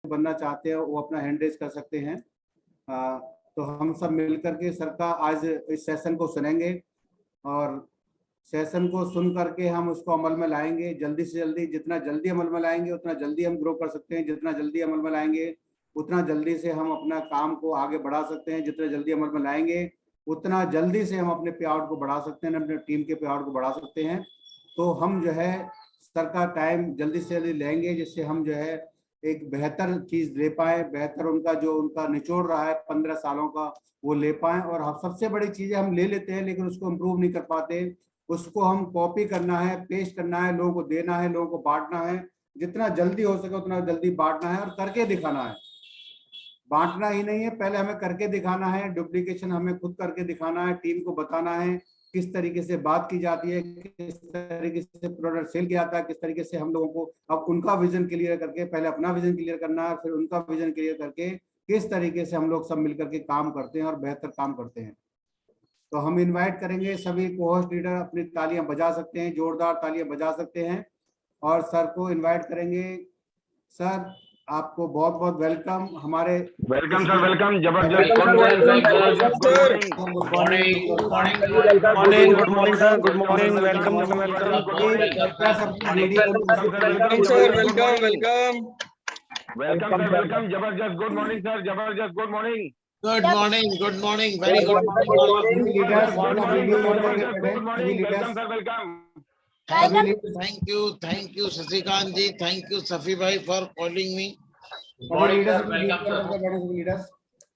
बनना चाहते हैं वो अपना हैंड रेज कर सकते हैं। तो हम सब मिलकर के सर का आज इस सेशन को सुनेंगे और सेशन को सुन करके हम उसको अमल में लाएंगे जल्दी से जल्दी। जितना जल्दी अमल में लाएंगे उतना जल्दी हम ग्रो कर सकते हैं, जितना जल्दी अमल में लाएंगे उतना जल्दी से हम अपना काम को आगे बढ़ा सकते हैं, जितना जल्दी अमल में लाएंगे उतना जल्दी से हम अपने पे आउट को बढ़ा सकते हैं, अपने टीम के पे आउट को बढ़ा सकते हैं। तो हम जो है सर का टाइम जल्दी से जल्दी लेंगे जिससे हम जो है एक बेहतर चीज ले पाए, बेहतर उनका जो उनका निचोड़ रहा है 15 सालों का वो ले पाए। और हम सबसे बड़ी चीजें हम ले लेते हैं लेकिन उसको इम्प्रूव नहीं कर पाते, उसको हम कॉपी करना है, पेस्ट करना है, लोगों को देना है, लोगों को बांटना है। जितना जल्दी हो सके उतना जल्दी बांटना है और करके दिखाना है। बांटना ही नहीं है, पहले हमें करके दिखाना है। डुप्लीकेशन हमें खुद करके दिखाना है, टीम को बताना है किस तरीके से बात की जाती है, किस तरीके से प्रोडक्ट सेल किया जाता है, किस तरीके से हम लोगों को अब उनका विजन क्लियर करके, पहले अपना विजन क्लियर करना है फिर उनका विजन क्लियर करके किस तरीके से हम लोग सब मिलकर के काम करते हैं और बेहतर काम करते हैं। तो हम इनवाइट करेंगे सभी को-होस्ट लीडर, अपनी तालियां बजा सकते हैं, जोरदार तालियां बजा सकते हैं और सर को इनवाइट करेंगे। सर आपको बहुत बहुत वेलकम हमारे। Welcome sir, welcome. Welcome, sir. जबरदस्त Welcome, sir. Good morning Good morning, sir. Good morning. Welcome, welcome. Welcome sir. Welcome. Welcome sir, welcome. जबरदस्त गुड मॉर्निंग सर, जबरदस्त good morning. Good morning, very good morning. Good morning, welcome sir, welcome. Thank you, Shashikant ji. Thank you, Safi bhai, for calling me.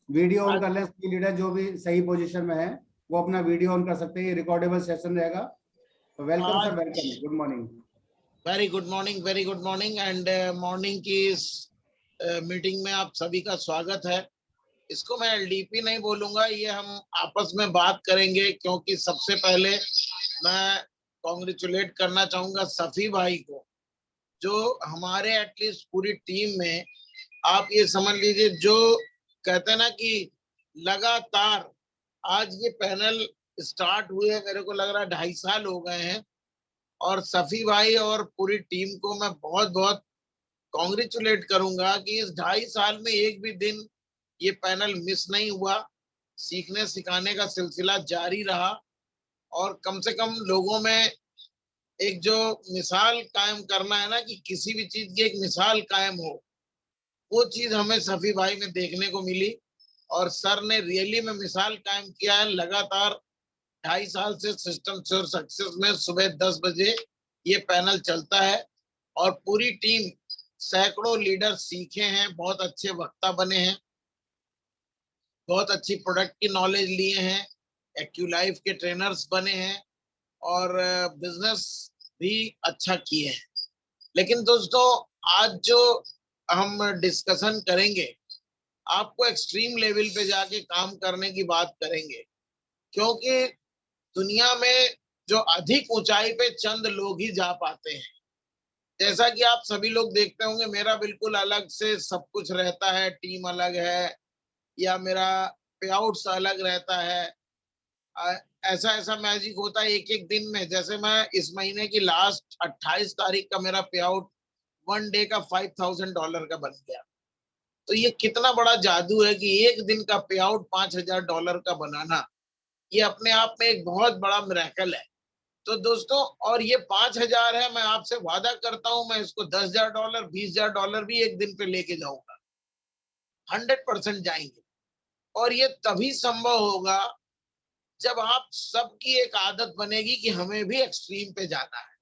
Video on कर लें। सभी leader जो भी सही position में है वो अपना वीडियो ऑन कर सकते हैं, ये रिकॉर्डेबल सेशन रहेगा। तो welcome sir, welcome, good morning. very good morning and morning की इस मीटिंग में आप सभी का स्वागत है। इसको मैं एलडीपी नहीं बोलूंगा, ये हम आपस में बात करेंगे, क्योंकि सबसे पहले मैं कॉन्ग्रेचुलेट करना चाहूंगा सफी भाई को, जो हमारे एटलीस्ट पूरी टीम में आप ये समझ लीजिए, जो कहते हैं ना कि लगातार आज ये पैनल स्टार्ट हुए मेरे को लग रहा है 2.5 साल हो गए हैं, और सफी भाई और पूरी टीम को मैं बहुत बहुत कॉन्ग्रेचुलेट करूंगा कि इस 2.5 साल में एक भी दिन ये पैनल मिस नहीं हुआ। सीखने सिखाने का सिलसिला जारी रहा और कम से कम लोगों में एक जो मिसाल कायम करना है ना, कि किसी भी चीज की एक मिसाल कायम हो, वो चीज हमें सफी भाई में देखने को मिली। और सर ने रियली में मिसाल कायम किया है। लगातार 2.5 साल से सिस्टम श्योर सक्सेस में सुबह 10 बजे ये पैनल चलता है और पूरी टीम, सैकड़ों लीडर सीखे हैं, बहुत अच्छे वक्ता बने हैं, बहुत अच्छी प्रोडक्ट की नॉलेज लिए हैं, एक्यूलाइफ के ट्रेनर्स बने हैं और बिजनेस भी अच्छा किए हैं। लेकिन दोस्तों, आज जो हम डिस्कशन करेंगे, आपको एक्सट्रीम लेवल पे जाके काम करने की बात करेंगे, क्योंकि दुनिया में जो अधिक ऊंचाई पे चंद लोग ही जा पाते हैं। जैसा कि आप सभी लोग देखते होंगे, मेरा बिल्कुल अलग से सब कुछ रहता है, टीम अलग है या मेरा पे आउट्स अलग रहता है। ऐसा ऐसा मैजिक होता है एक एक दिन में। जैसे मैं इस महीने की लास्ट 28 तारीख का मेरा पे आउट 1 डे का $5,000 का बन गया। तो ये कितना बड़ा जादू है कि एक दिन का पे आउट $5,000 का बनाना, ये अपने आप में एक बहुत बड़ा मिरेकल है। तो दोस्तों, और ये 5,000 है, मैं आपसे वादा करता हूं मैं इसको $10,000 $20,000 भी एक दिन पे लेके जाऊंगा। 100% जाएंगे। और ये तभी संभव होगा जब आप सबकी एक आदत बनेगी कि हमें भी एक्सट्रीम पे जाना है।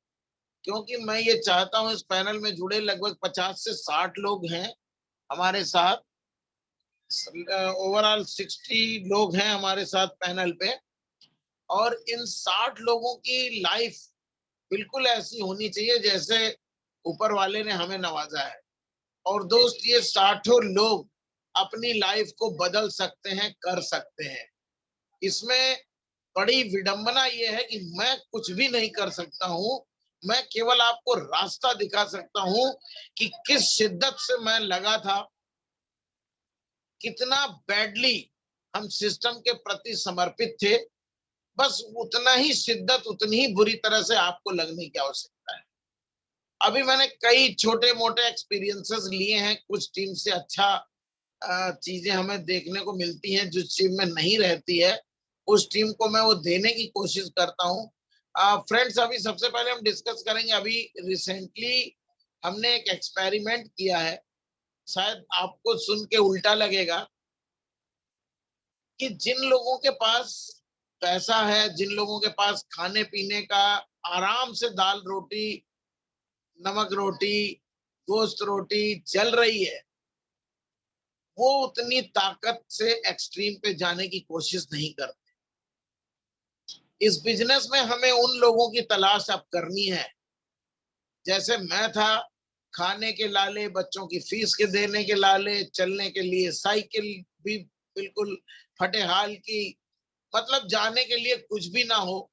क्योंकि मैं ये चाहता हूं, इस पैनल में जुड़े लगभग 50 से 60 लोग हैं हमारे साथ, ओवरऑल 60 लोग हैं हमारे साथ पैनल पे, और इन 60 लोगों की लाइफ बिल्कुल ऐसी होनी चाहिए जैसे ऊपर वाले ने हमें नवाजा है। और दोस्त, ये 60 लोग अपनी लाइफ को बदल सकते हैं, कर सकते हैं। इसमें बड़ी विडंबना ये है कि मैं कुछ भी नहीं कर सकता हूं, मैं केवल आपको रास्ता दिखा सकता हूं कि किस शिद्दत से मैं लगा था, कितना बैडली हम सिस्टम के प्रति समर्पित थे। बस उतना ही शिद्दत, उतनी ही बुरी तरह से आपको लगने की आवश्यकता है। अभी मैंने कई छोटे मोटे एक्सपीरियंसेस लिए हैं, कुछ टीम से अच्छा चीजें हमें देखने को मिलती हैं जो टीम में नहीं रहती है, उस टीम को मैं वो देने की कोशिश करता हूँ। फ्रेंड्स, अभी सबसे पहले हम डिस्कस करेंगे, अभी रिसेंटली हमने एक एक्सपेरिमेंट किया है, शायद आपको सुन के उल्टा लगेगा, कि जिन लोगों के पास पैसा है, जिन लोगों के पास खाने पीने का आराम से दाल रोटी, नमक रोटी, गोश्त रोटी चल रही है, वो उतनी ताकत से एक्सट्रीम पे जाने की कोशिश नहीं करते। इस बिजनेस में हमें उन लोगों की तलाश अब करनी है, जैसे मैं था, खाने के लाले, बच्चों की फीस के देने के लाले, चलने के लिए साइकिल भी बिल्कुल फटे हाल की, मतलब जाने के लिए कुछ भी ना हो,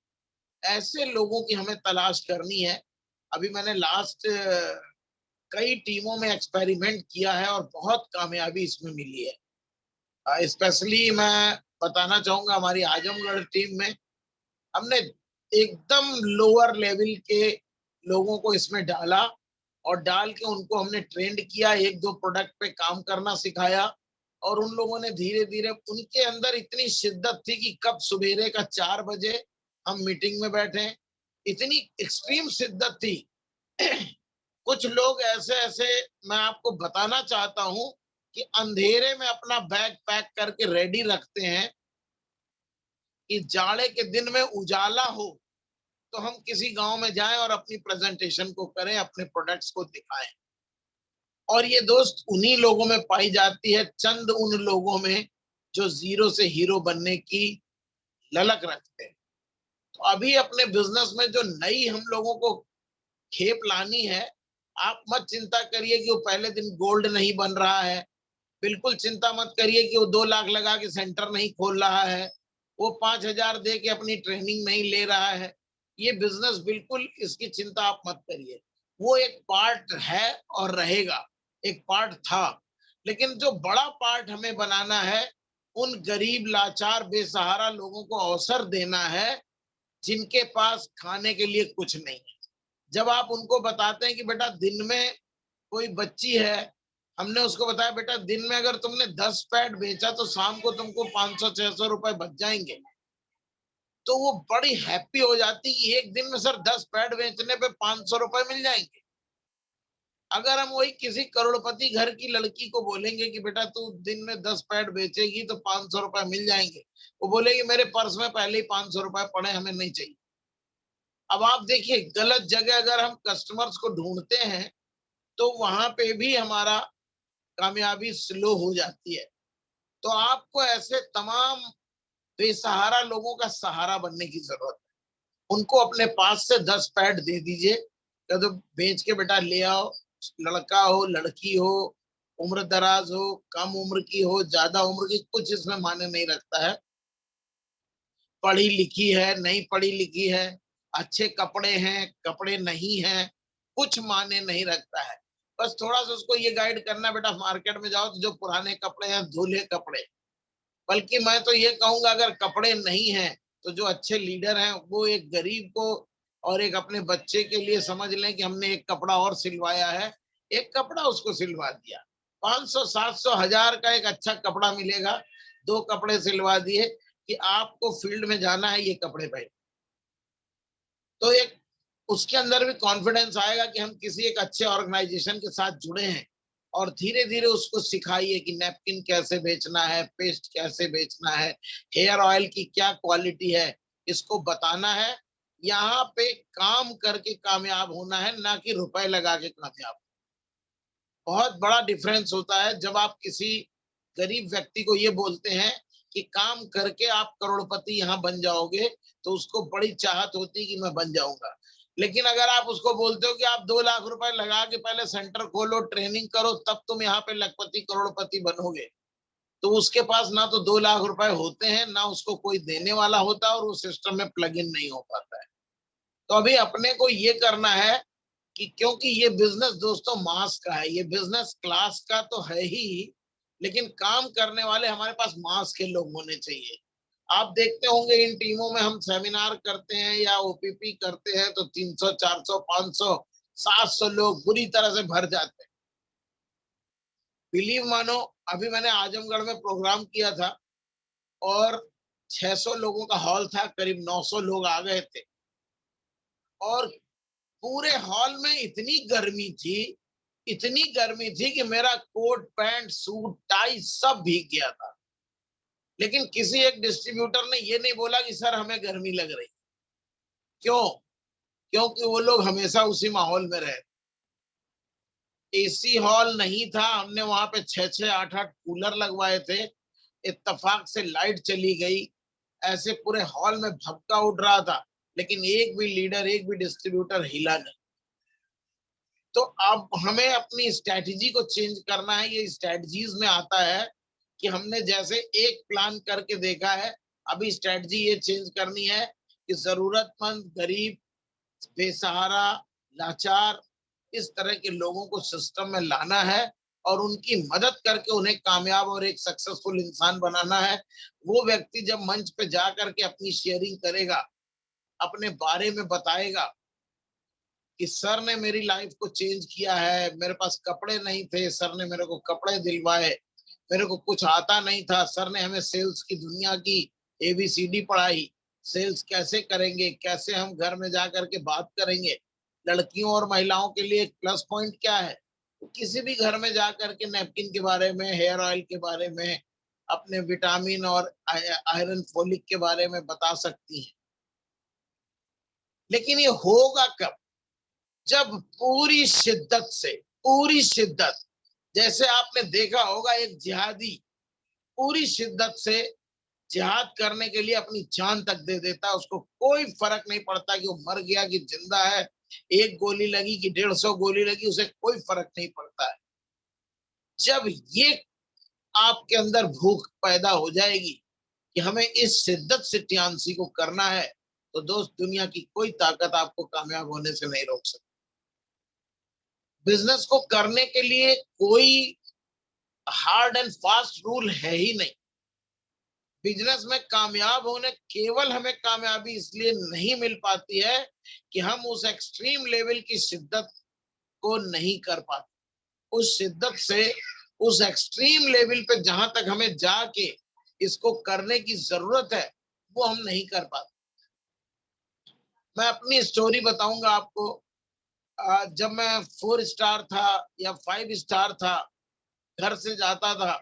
ऐसे लोगों की हमें तलाश करनी है। अभी मैंने लास्ट कई टीमों में एक्सपेरिमेंट किया है और बहुत कामयाबी इसमें मिली है। स्पेशली मैं बताना चाहूंगा, हमारी आजमगढ़ टीम में हमने एकदम लोअर लेवल के लोगों को इसमें डाला और डाल के उनको हमने ट्रेंड किया, एक दो प्रोडक्ट पे काम करना सिखाया, और उन लोगों ने धीरे धीरे, उनके अंदर इतनी शिद्दत थी कि कब सुबेरे का 4 बजे हम मीटिंग में बैठे, इतनी एक्सट्रीम शिद्दत थी। कुछ लोग ऐसे ऐसे, मैं आपको बताना चाहता हूं, कि अंधेरे में अपना बैग पैक करके रेडी रखते हैं कि जाड़े के दिन में उजाला हो तो हम किसी गांव में जाएं और अपनी प्रेजेंटेशन को करें, अपने प्रोडक्ट्स को दिखाएं। और ये दोस्त उन्हीं लोगों में पाई जाती है, चंद उन लोगों में जो जीरो से हीरो बनने की ललक रखते हैं। तो अभी अपने बिजनेस में जो नई हम लोगों को खेप लानी है, आप मत चिंता करिए कि वो पहले दिन गोल्ड नहीं बन रहा है, बिल्कुल चिंता मत करिए कि वो 2 लाख लगा के सेंटर नहीं खोल रहा है, वो 5,000 दे के अपनी ट्रेनिंग नहीं ले रहा है। ये बिजनेस, बिल्कुल इसकी चिंता आप मत करिए, वो एक पार्ट है और रहेगा, एक पार्ट था, लेकिन जो बड़ा पार्ट हमें बनाना है, उन गरीब लाचार बेसहारा लोगों को अवसर देना है जिनके पास खाने के लिए कुछ नहीं है। जब आप उनको बताते हैं कि बेटा दिन में कोई बच्ची है, हमने उसको बताया बेटा दिन में अगर तुमने 10 पैड बेचा तो शाम को तुमको 500-600 रुपए बच जाएंगे, तो वो बड़ी हैप्पी हो जाती कि एक दिन में सर 10 पैड बेचने पे 500 रुपए मिल जाएंगे। अगर हम वही किसी करोड़पति घर की लड़की को बोलेंगे कि बेटा तू दिन में 10 पैड बेचेगी तो 500 रुपए मिल जाएंगे, वो बोलेगी मेरे पर्स में पहले ही 500 रुपए पड़े, हमें नहीं चाहिए। अब आप देखिए, गलत जगह अगर हम कस्टमर्स को ढूंढते हैं तो वहां पे भी हमारा कामयाबी स्लो हो जाती है। तो आपको ऐसे तमाम बेसहारा लोगों का सहारा बनने की जरूरत है। उनको अपने पास से 10 पैड दे दीजिए, तो बेच के बेटा ले आओ, लड़का हो लड़की हो, उम्र दराज हो, कम उम्र की हो, ज्यादा उम्र की, कुछ इसमें मायने नहीं रखता है, पढ़ी लिखी है नहीं पढ़ी लिखी है, अच्छे कपड़े हैं कपड़े नहीं हैं, कुछ मायने नहीं रखता है। बस थोड़ा सा उसको ये गाइड करना, बेटा मार्केट में जाओ तो जो पुराने कपड़े हैं धुले कपड़े, बल्कि मैं तो ये कहूंगा अगर कपड़े नहीं हैं तो जो अच्छे लीडर हैं वो एक गरीब को और एक अपने बच्चे के लिए समझ लें कि हमने एक कपड़ा और सिलवाया है, एक कपड़ा उसको सिलवा दिया, 500 700 1000 का एक अच्छा कपड़ा मिलेगा, 2 कपड़े सिलवा दिए कि आपको फील्ड में जाना है, ये कपड़े पहने, तो एक उसके अंदर भी कॉन्फिडेंस आएगा कि हम किसी एक अच्छे ऑर्गेनाइजेशन के साथ जुड़े हैं। और धीरे धीरे उसको सिखाइए कि नैपकिन कैसे बेचना है, पेस्ट कैसे बेचना है, हेयर ऑयल की क्या क्वालिटी है, इसको बताना है। यहाँ पे काम करके कामयाब होना है, ना कि रुपए लगा के कामयाब। बहुत बड़ा डिफरेंस होता है जब आप किसी गरीब व्यक्ति को ये बोलते हैं कि काम करके आप करोड़पति यहाँ बन जाओगे, तो उसको बड़ी चाहत होती है कि मैं बन जाऊंगा। लेकिन अगर आप उसको बोलते हो कि आप 2 लाख रुपए लगा के पहले सेंटर खोलो, ट्रेनिंग करो, तब तुम यहाँ पे लखपति करोड़पति बनोगे, तो उसके पास ना तो 2 लाख रुपए होते हैं, ना उसको कोई देने वाला होता है, और वो सिस्टम में प्लग इन नहीं हो पाता है। तो अभी अपने को ये करना है कि क्योंकि ये बिजनेस दोस्तों मास का है, ये बिजनेस क्लास का तो है ही, लेकिन काम करने वाले हमारे पास मास के लोग होने चाहिए। आप देखते होंगे इन टीमों में हम सेमिनार करते हैं या ओपीपी करते हैं तो 300 400 500 700 लोग बुरी तरह से भर जाते हैं। बिलीव मानो, अभी मैंने आजमगढ़ में प्रोग्राम किया था और 600 लोगों का हॉल था, करीब 900 लोग आ गए थे और पूरे हॉल में इतनी गर्मी थी कि मेरा कोट पैंट सूट टाई सब भीग गया था। लेकिन किसी एक डिस्ट्रीब्यूटर ने ये नहीं बोला कि सर हमें गर्मी लग रही। क्यों? क्योंकि वो लोग हमेशा उसी माहौल में रहे। एसी हॉल नहीं था, हमने वहां पे 6-6, 8-8 कूलर लगवाए थे। इत्तेफाक से लाइट चली गई, ऐसे पूरे हॉल में भपका उड़ रहा था, लेकिन एक भी लीडर, एक भी डिस्ट्रीब्यूटर हिला नहीं। तो अब हमें अपनी स्ट्रैटेजी को चेंज करना है। ये स्ट्रैटेजीज में आता है कि हमने जैसे एक प्लान करके देखा है, अभी स्ट्रैटेजी ये चेंज करनी है कि जरूरतमंद, गरीब, बेसहारा, लाचार, इस तरह के लोगों को सिस्टम में लाना है और उनकी मदद करके उन्हें कामयाब और एक सक्सेसफुल इंसान बनाना है। वो व्यक्ति जब मंच पे जा करके अपनी शेयरिंग करेगा, अपने बारे में बताएगा कि सर ने मेरी लाइफ को चेंज किया है, मेरे पास कपड़े नहीं थे, सर ने मेरे को कपड़े दिलवाए, मेरे को कुछ आता नहीं था, सर ने हमें सेल्स की दुनिया की ABCD पढ़ाई, सेल्स कैसे करेंगे, कैसे हम घर में जा करके बात करेंगे, लड़कियों और महिलाओं के लिए प्लस पॉइंट क्या है। किसी भी घर में जा करके नैपकिन के बारे में, हेयर ऑयल के बारे में, अपने विटामिन और आयरन फोलिक के बारे में बता सकती है। लेकिन ये होगा कब? जब पूरी शिद्दत, जैसे आपने देखा होगा एक जिहादी पूरी शिद्दत से जिहाद करने के लिए अपनी जान तक दे देता है, उसको कोई फर्क नहीं पड़ता कि वो मर गया कि जिंदा है, 1 गोली लगी कि 150 गोली लगी, उसे कोई फर्क नहीं पड़ता है। जब ये आपके अंदर भूख पैदा हो जाएगी कि हमें इस शिद्दत से टियानसी को करना है, तो दोस्त दुनिया की कोई ताकत आपको कामयाब होने से नहीं रोक सकती। बिजनेस को करने के लिए कोई हार्ड एंड फास्ट रूल है ही नहीं। बिजनेस में कामयाब होने, केवल हमें कामयाबी इसलिए नहीं मिल पाती है कि हम उस एक्सट्रीम लेवल की शिद्दत को नहीं कर पाते। उस शिद्दत से, उस एक्सट्रीम लेवल पे जहां तक हमें जाके इसको करने की जरूरत है, वो हम नहीं कर पाते। मैं अपनी स्टोरी बताऊंगा आपको। जब मैं 4 स्टार था या 5 स्टार था, घर से जाता था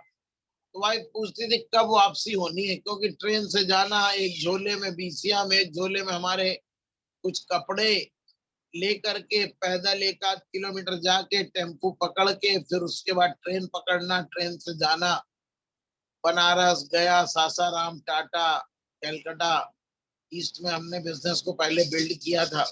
तो वाइफ पूछती थी कब वापसी होनी है, क्योंकि ट्रेन से जाना, एक झोले में बीसिया में, एक झोले में हमारे कुछ कपड़े लेकर के पैदल 1-8 किलोमीटर जाके टेम्पो पकड़ के फिर उसके बाद ट्रेन पकड़ना, ट्रेन से जाना बनारस, गया, सासाराम, टाटा, कलकत्ता। ईस्ट में हमने बिजनेस को पहले बिल्ड किया था।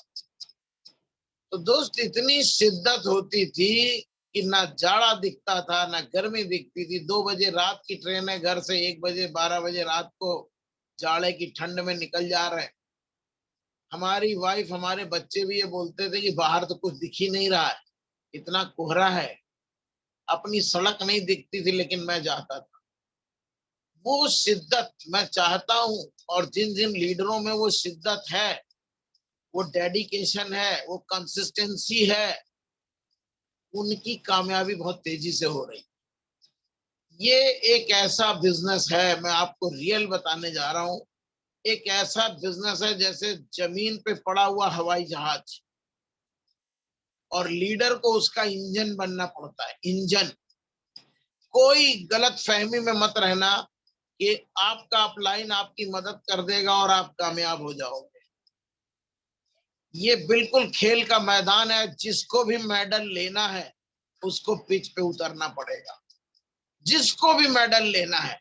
तो दोस्त इतनी शिद्दत होती थी कि ना जाड़ा दिखता था, ना गर्मी दिखती थी। 2 बजे रात की ट्रेन है, घर से 1 बजे 12 बजे रात को जाड़े की ठंड में निकल जा रहे हैं। हमारी वाइफ, हमारे बच्चे भी ये बोलते थे कि बाहर तो कुछ दिख ही नहीं रहा है, इतना कोहरा है, अपनी सड़क नहीं दिखती थी, लेकिन मैं जाता था। वो शिद्दत मैं चाहता हूं, और जिन जिन लीडरों में वो शिद्दत है, वो डेडिकेशन है, वो कंसिस्टेंसी है, उनकी कामयाबी बहुत तेजी से हो रही। ये एक ऐसा बिजनेस है, मैं आपको रियल बताने जा रहा हूं, एक ऐसा बिजनेस है जैसे जमीन पे पड़ा हुआ हवाई जहाज, और लीडर को उसका इंजन बनना पड़ता है। इंजन। कोई गलत फहमी में मत रहना कि आपका अपलाइन आपकी मदद कर देगा और आप कामयाब हो जाओगे। ये बिल्कुल खेल का मैदान है, जिसको भी मेडल लेना है उसको पिच पे उतरना पड़ेगा। जिसको भी मेडल लेना है,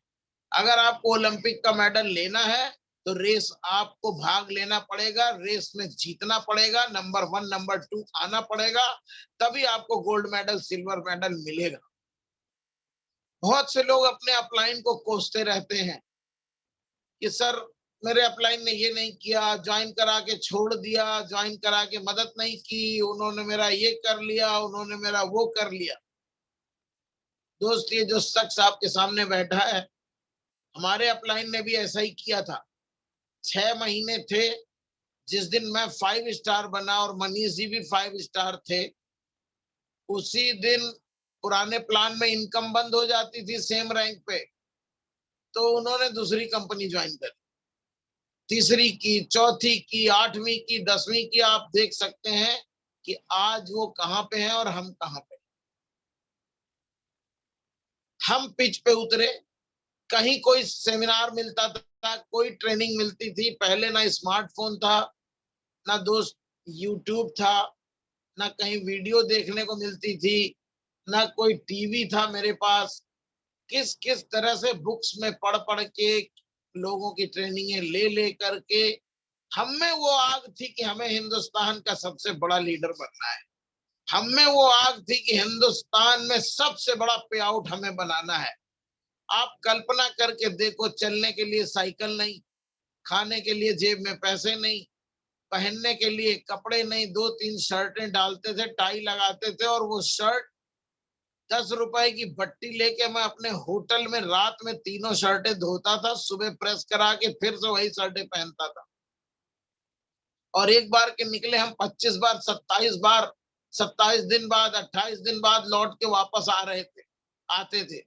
अगर आपको ओलंपिक का मेडल लेना है तो रेस आपको भाग लेना पड़ेगा, रेस में जीतना पड़ेगा, नंबर 1 नंबर 2 आना पड़ेगा, तभी आपको गोल्ड मेडल, सिल्वर मेडल मिलेगा। बहुत से लोग अपने अपलाइन को कोसते रहते हैं कि सर मेरे अपलाइन ने ये नहीं किया, ज्वाइन करा के छोड़ दिया, ज्वाइन करा के मदद नहीं की, उन्होंने मेरा ये कर लिया, उन्होंने मेरा वो कर लिया। दोस्त, ये जो शख्स आपके सामने बैठा है, हमारे अपलाइन ने भी ऐसा ही किया था। 6 महीने थे, जिस दिन मैं 5 स्टार बना और मनीष जी भी 5 स्टार थे, उसी दिन पुराने प्लान में इनकम बंद हो जाती थी सेम रैंक पे, तो उन्होंने दूसरी कंपनी ज्वाइन कर, तीसरी की, चौथी की, 8वीं की, 10वीं की। आप देख सकते हैं कि आज वो कहां पे हैं और हम कहां पे। हम पिच पे उतरे, कहीं कोई सेमिनार मिलता था, कोई ट्रेनिंग मिलती थी। पहले ना स्मार्टफोन था, ना दोस्त यूट्यूब था, ना कहीं वीडियो देखने को मिलती थी, ना कोई टीवी था मेरे पास। किस किस तरह से बुक्स में पढ़ पढ़ के, लोगों की ट्रेनिंगें ले ले करके हम में वो आग थी कि हमें हिंदुस्तान का सबसे बड़ा लीडर बनना है। हम में वो आग थी कि हिंदुस्तान में सबसे बड़ा पे आउट हमें बनाना है। आप कल्पना करके देखो, चलने के लिए साइकिल नहीं, खाने के लिए जेब में पैसे नहीं, पहनने के लिए कपड़े नहीं, 2-3 शर्टें डालते थे, टाई लगाते थे, और वो शर्ट 10 रुपए की बट्टी लेके मैं अपने होटल में रात में तीनों शर्टें धोता था, सुबह प्रेस करा के फिर से वही शर्टें पहनता था। और एक बार के निकले हम 25 बार, 27 बार, 27 दिन बाद, 28 दिन बाद लौट के वापस आते थे।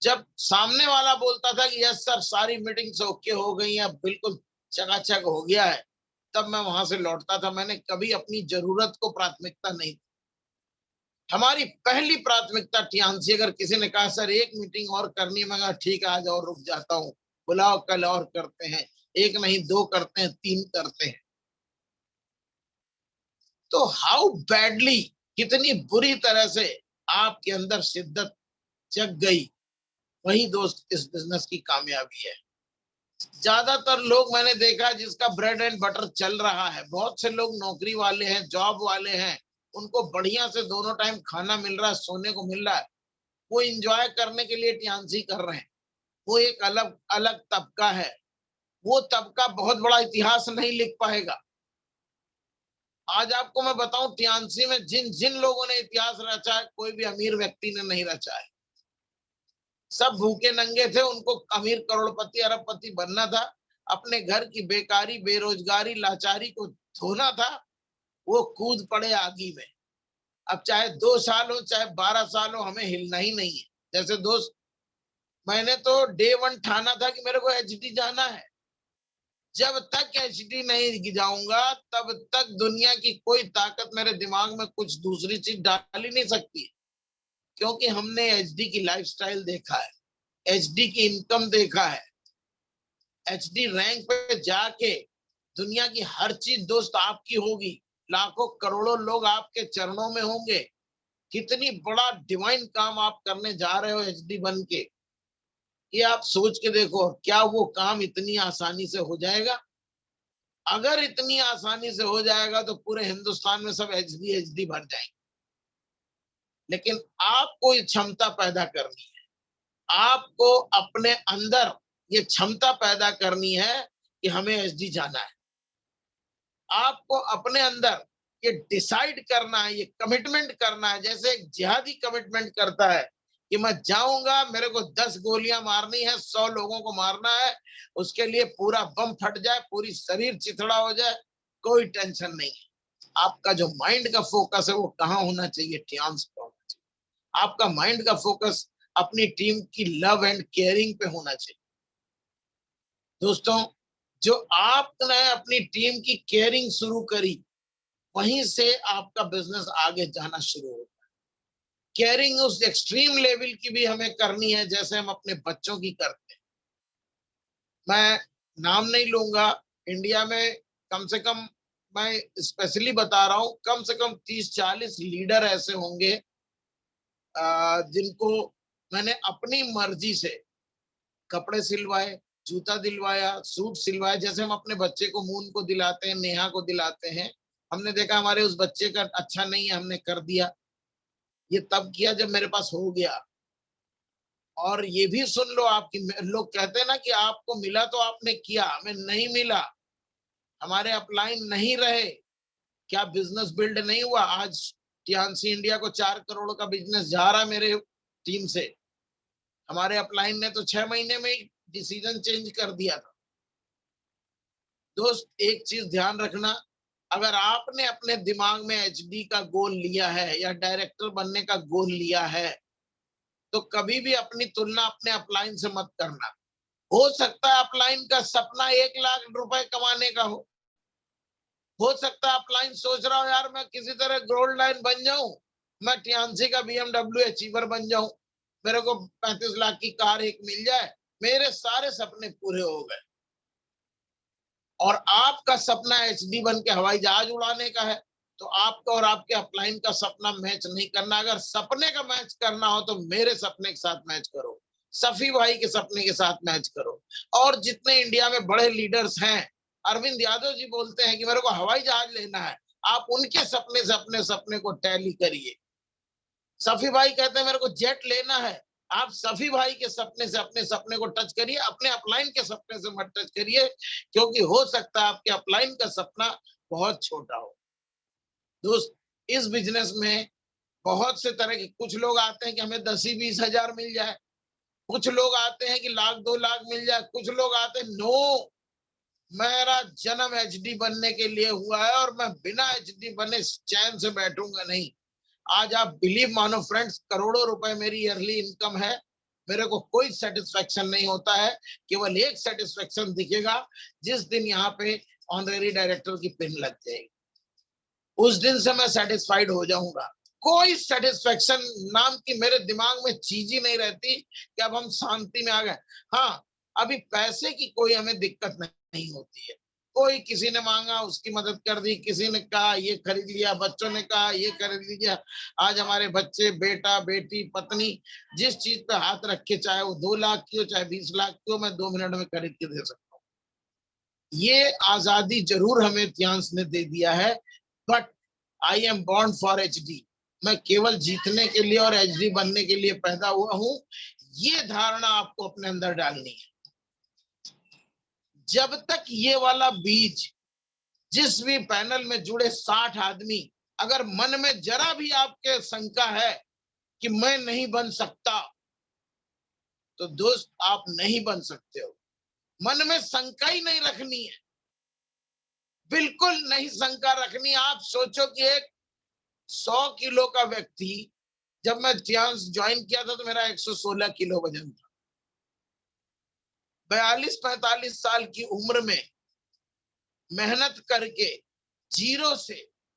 जब सामने वाला बोलता था कि यस सर, सारी मीटिंग्स ओके हो गई हैं, अब बिल्कुल चकाचक हो गया है, तब मैं वहां से लौटता था। मैंने कभी अपनी जरूरत को प्राथमिकता नहीं दी। हमारी पहली प्राथमिकता टियान्सी, अगर किसी ने कहा सर एक मीटिंग और करनी है, मैं कहा ठीक है, आज और रुक जाता हूँ, बुलाओ कल और करते हैं, 1 नहीं 2 करते हैं, 3 करते हैं। तो हाउ बैडली, कितनी बुरी तरह से आपके अंदर शिद्दत जग गई, वही दोस्त इस बिजनेस की कामयाबी है। ज्यादातर लोग मैंने देखा जिसका ब्रेड एंड बटर चल रहा है, बहुत से लोग नौकरी वाले हैं, जॉब वाले हैं, उनको बढ़िया से दोनों टाइम खाना मिल रहा है, सोने को मिल रहा है, वो एंजॉय करने के लिए टियान्सी कर रहे हैं। वो एक अलग अलग तबका है। वो तबका बहुत बड़ा इतिहास नहीं लिख पाएगा। आज आपको मैं बताऊं, टियान्सी में जिन जिन लोगों ने इतिहास रचा है, कोई भी अमीर व्यक्ति ने नहीं रचा है। सब भूखे नंगे थे, उनको अमीर करोड़पति अरबपति बनना था, अपने घर की बेकारी, बेरोजगारी, लाचारी को धोना था। वो कूद पड़े आगी में। अब चाहे 2 साल हो, चाहे 12 साल हो, हमें हिलना ही नहीं है। जैसे दोस्त, मैंने तो डे 1 ठाना था कि मेरे को एचडी जाना है। जब तक एचडी नहीं जाऊंगा, तब तक दुनिया की कोई ताकत मेरे दिमाग में कुछ दूसरी चीज डाल ही नहीं सकती, क्योंकि हमने एचडी की लाइफस्टाइल देखा है, एचडी की इनकम देखा है। एचडी रैंक पे जाके दुनिया की हर चीज दोस्त आपकी होगी, लाखों करोड़ों लोग आपके चरणों में होंगे। कितनी बड़ा डिवाइन काम आप करने जा रहे हो एचडी बन के, ये आप सोच के देखो। क्या वो काम इतनी आसानी से हो जाएगा? अगर इतनी आसानी से हो जाएगा तो पूरे हिंदुस्तान में सब एचडी एचडी भर जाएंगे। लेकिन आपको ये क्षमता पैदा करनी है, आपको अपने अंदर ये क्षमता पैदा करनी है कि हमें एचडी जाना है। आपको अपने अंदर ये डिसाइड करना है, ये कमिटमेंट करना है। जैसे एक जिहादी कमिटमेंट करता है कि मैं जाऊंगा, मेरे को 10 गोलियां मारनी है, 100 लोगों को मारना है, उसके लिए पूरा बम फट जाए, पूरी शरीर चिथड़ा हो जाए, कोई टेंशन नहीं है। आपका जो माइंड का फोकस है वो कहाँ होना चाहिए? टियान्स पे होना चाहिए। आपका माइंड का फोकस अपनी टीम की लव एंड केयरिंग पे होना चाहिए। दोस्तों, जो आपने अपनी टीम की केयरिंग शुरू करी, वहीं से आपका बिजनेस आगे जाना शुरू होता है। केयरिंग उस एक्सट्रीम लेवल की भी हमें करनी है जैसे हम अपने बच्चों की करते हैं। मैं नाम नहीं लूंगा, इंडिया में कम से कम, मैं स्पेशली बता रहा हूं, कम से कम 30-40 लीडर ऐसे होंगे जिनको मैंने अपनी मर्जी से कपड़े सिलवाए, जूता दिलवाया, सूट सिलवाया। जैसे हम अपने बच्चे को, मून को दिलाते हैं, नेहा को दिलाते हैं। हमने देखा हमारे उस बच्चे का अच्छा नहीं है, हमने कर दिया। ये तब किया जब मेरे पास हो गया। और ये भी सुन लो, आपकी, लोग कहते हैं ना कि आपको मिला तो आपने किया, हमें नहीं मिला, हमारे अपलाइन नहीं रहे, क्या बिजनेस बिल्ड नहीं हुआ? आज टियान्सी इंडिया को 4 करोड़ का बिजनेस जा रहा है मेरे टीम से। हमारे अपलाइन ने तो 6 महीने में ही डिसीजन चेंज कर दिया था। दोस्त एक चीज ध्यान रखना, अगर आपने अपने दिमाग में एचडी का गोल लिया है या डायरेक्टर बनने का गोल लिया है, तो कभी भी अपनी तुलना अपने अपलाइन से मत करना। हो सकता है अपलाइन का सपना 1 लाख रुपए कमाने का हो सकता है अपलाइन सोच रहा हो यार मैं किसी तरह गोल्ड लाइन बन जाऊं, मैं टियान्सी का BMW अचीवर बन जाऊं, मेरे को 35 लाख की कार एक मिल जाए, मेरे सारे सपने पूरे हो गए। और आपका सपना एचडी बन के हवाई जहाज उड़ाने का है, तो आपका और आपके अपलाइन का सपना मैच नहीं करना। अगर सपने का मैच करना हो तो मेरे सपने के साथ मैच करो, सफी भाई के सपने के साथ मैच करो। और जितने इंडिया में बड़े लीडर्स हैं, अरविंद यादव जी बोलते हैं कि मेरे को हवाई जहाज लेना है, आप उनके सपने से अपने सपने को टैली करिए। सफी भाई कहते हैं मेरे को जेट लेना है, आप सफी भाई के सपने से अपने सपने को टच करिए, अपने अपलाइन के सपने से मत टच करिए, क्योंकि हो सकता है आपके अपलाइन का सपना बहुत छोटा हो। दोस्त, इस बिजनेस में बहुत से तरह के, कुछ लोग आते हैं कि हमें 10-20 हजार मिल जाए, कुछ लोग आते हैं कि 1-2 लाख मिल जाए, कुछ लोग आते हैं नो, मेरा जन्म एचडी बनने के लिए हुआ है और मैं बिना एचडी बने चैन से बैठूंगा नहीं। आज आप बिलीव मानो फ्रेंड्स, करोड़ों रुपए मेरी ईयरली इनकम है, मेरे को कोई सेटिस्फेक्शन नहीं होता है। केवल एक सेटिस्फेक्शन दिखेगा जिस दिन यहाँ पे ऑनरेरी डायरेक्टर की पिन लग जाएगी, उस दिन से मैं सेटिस्फाइड हो जाऊंगा। कोई सेटिस्फेक्शन नाम की मेरे दिमाग में चीज ही नहीं रहती कि अब हम शांति में आ गए। हाँ, अभी पैसे की कोई हमें दिक्कत नहीं होती है, कोई किसी ने मांगा उसकी मदद कर दी, किसी ने कहा ये खरीद लिया, बच्चों ने कहा ये खरीद लिया। आज हमारे बच्चे, बेटा बेटी, पत्नी जिस चीज पे हाथ रखे, चाहे वो 2 लाख की हो चाहे 20 लाख की हो, मैं 2 मिनट में खरीद के दे सकता हूँ। ये आजादी जरूर हमें ध्यान ने दे दिया है, but I am born for HD. मैं केवल जीतने के लिए और एचडी बनने के लिए पैदा हुआ हूं, ये धारणा आपको अपने अंदर डालनी है। जब तक ये वाला बीज, जिस भी पैनल में जुड़े 60 आदमी, अगर मन में जरा भी आपके शंका है कि मैं नहीं बन सकता, तो दोस्त आप नहीं बन सकते हो। मन में शंका ही नहीं रखनी है, बिल्कुल नहीं शंका रखनी। आप सोचो कि एक 100 किलो का व्यक्ति, जब मैं ज्वाइन किया था तो मेरा 116 किलो वजन था। 42-45 साल की उम्र में मेहनत करके जीरो से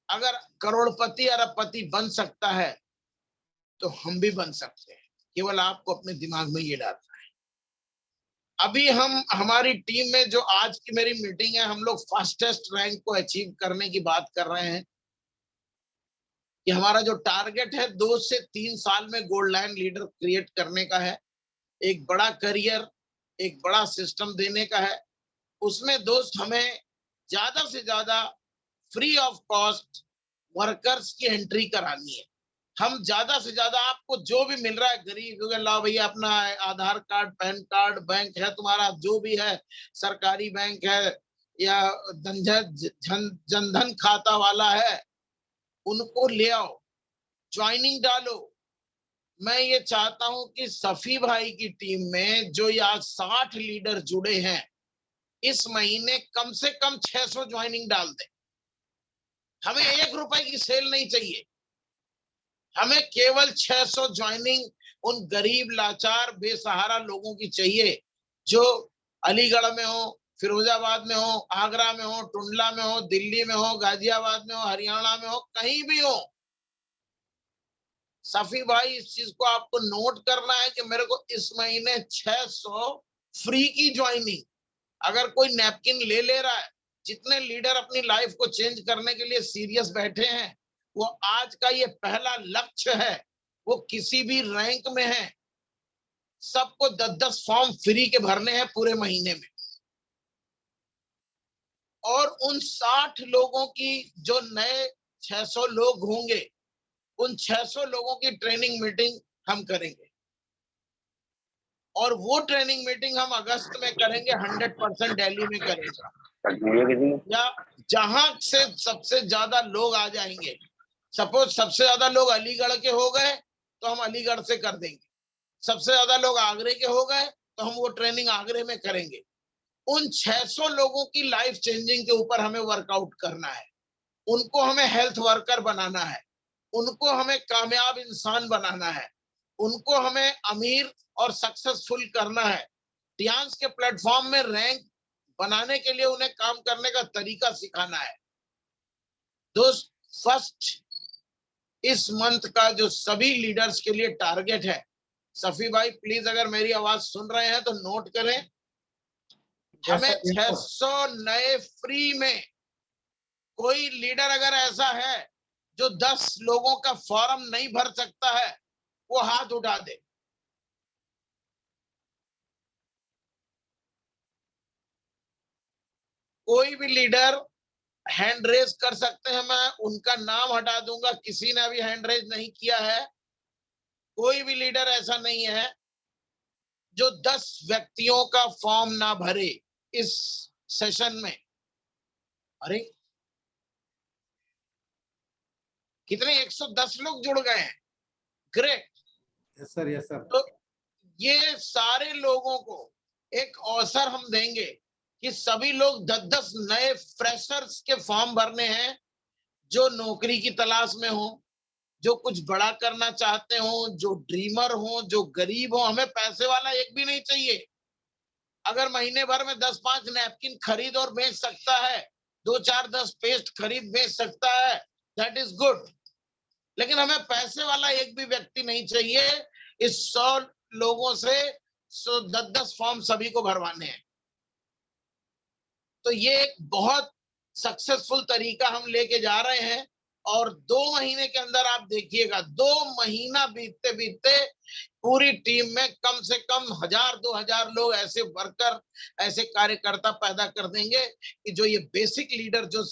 अगर करोड़पति अरबपति बन सकता है, तो हम भी बन सकते हैं। केवल आपको अपने दिमाग में ये डालना है। अभी हमारी टीम में जो आज की मेरी मीटिंग है, हम लोग फास्टेस्ट रैंक को अचीव करने की बात कर रहे हैं कि हमारा जो टारगेट है 2 से 3 साल में गोल्ड लाइन लीडर क्रिएट करने का है, एक बड़ा करियर, एक बड़ा सिस्टम देने का है। उसमें दोस्त हमें ज्यादा से ज्यादा फ्री ऑफ कॉस्ट वर्कर्स की एंट्री करानी है। हम ज्यादा से ज्यादा आपको जो भी मिल रहा है, गरीब लाओ भैया अपना आधार कार्ड, पैन कार्ड, बैंक है तुम्हारा जो भी है, सरकारी बैंक है या जनधन खाता वाला है, उनको ले आओ, ज्वाइनिंग डालो। मैं ये चाहता हूं कि सफी भाई की टीम में जो आज 60 लीडर जुड़े हैं, इस महीने कम से कम 600 ज्वाइनिंग डाल दें। हमें 1 रुपए की सेल नहीं चाहिए, हमें केवल 600 ज्वाइनिंग उन गरीब, लाचार, बेसहारा लोगों की चाहिए जो अलीगढ़ में हो, फिरोजाबाद में हो, आगरा में हो, टुंडला में हो, दिल्ली में हो, गाजियाबाद में हो, हरियाणा में हो, कहीं भी हो। सफी भाई, इस चीज को आपको नोट करना है कि मेरे को इस महीने 600 फ्री की ज्वाइनिंग। अगर कोई नैपकिन ले रहा है, जितने लीडर अपनी लाइफ को चेंज करने के लिए सीरियस बैठे हैं, वो आज का ये पहला लक्ष्य है, वो किसी भी रैंक में है, सबको 10-10 फॉर्म फ्री के भरने हैं पूरे महीने में। और उन 60 लोगों की जो नए 600 लोग होंगे, उन 600 लोगों की ट्रेनिंग मीटिंग हम करेंगे, और वो ट्रेनिंग मीटिंग हम अगस्त में करेंगे, 100% दिल्ली में करेंगे, या जहां से सबसे ज्यादा लोग आ जाएंगे। सपोज सबसे ज्यादा लोग अलीगढ़ के हो गए तो हम अलीगढ़ से कर देंगे, सबसे ज्यादा लोग आगरे के हो गए तो हम वो ट्रेनिंग आगरे में करेंगे। उन 600 लोगों की लाइफ चेंजिंग के ऊपर हमें वर्कआउट करना है, उनको हमें हेल्थ वर्कर बनाना है, उनको हमें कामयाब इंसान बनाना है, उनको हमें अमीर और सक्सेसफुल करना है। टियांस के प्लेटफॉर्म में रैंक बनाने के लिए उन्हें काम करने का तरीका सिखाना है। दोस्त, फर्स्ट इस मंथ का जो सभी लीडर्स के लिए टारगेट है, सफी भाई प्लीज अगर मेरी आवाज सुन रहे हैं तो नोट करें, हमें 600 नए फ्री में, कोई लीडर अगर ऐसा है जो 10 लोगों का फॉर्म नहीं भर सकता है, वो हाथ उठा दे। कोई भी लीडर हैंड रेज कर सकते हैं, मैं उनका नाम हटा दूंगा, किसी ने अभी हैंड रेज नहीं किया है। कोई भी लीडर ऐसा नहीं है जो 10 व्यक्तियों का फॉर्म ना भरे इस सेशन में। अरे कितने 110 लोग जुड़ गए हैं, great. Yes sir, yes sir. तो ये सारे लोगों को एक अवसर हम देंगे कि सभी लोग 10-10 नए फ्रेशर्स के फॉर्म भरने हैं, जो नौकरी की तलाश में हो, जो कुछ बड़ा करना चाहते हो, जो ड्रीमर हो, जो गरीब हो। हमें पैसे वाला एक भी नहीं चाहिए। अगर महीने भर में 10-5 नैपकिन खरीद और बेच सकता है, 2-4-10 पेस्ट खरीद बेच सकता है, दैट इज गुड। लेकिन हमें पैसे वाला एक भी व्यक्ति नहीं चाहिए। इस 100 लोगों से 10-10 फॉर्म सभी को भरवाने हैं। तो ये एक बहुत सक्सेसफुल तरीका हम लेके जा रहे हैं, और 2 महीने के अंदर आप देखिएगा, 2 महीना बीतते बीतते पूरी टीम में कम से कम 1000-2000 लोग ऐसे वर्कर, ऐसे कार्यकर्ता पैदा कर देंगे कि जो ये बेसिक लीडर जो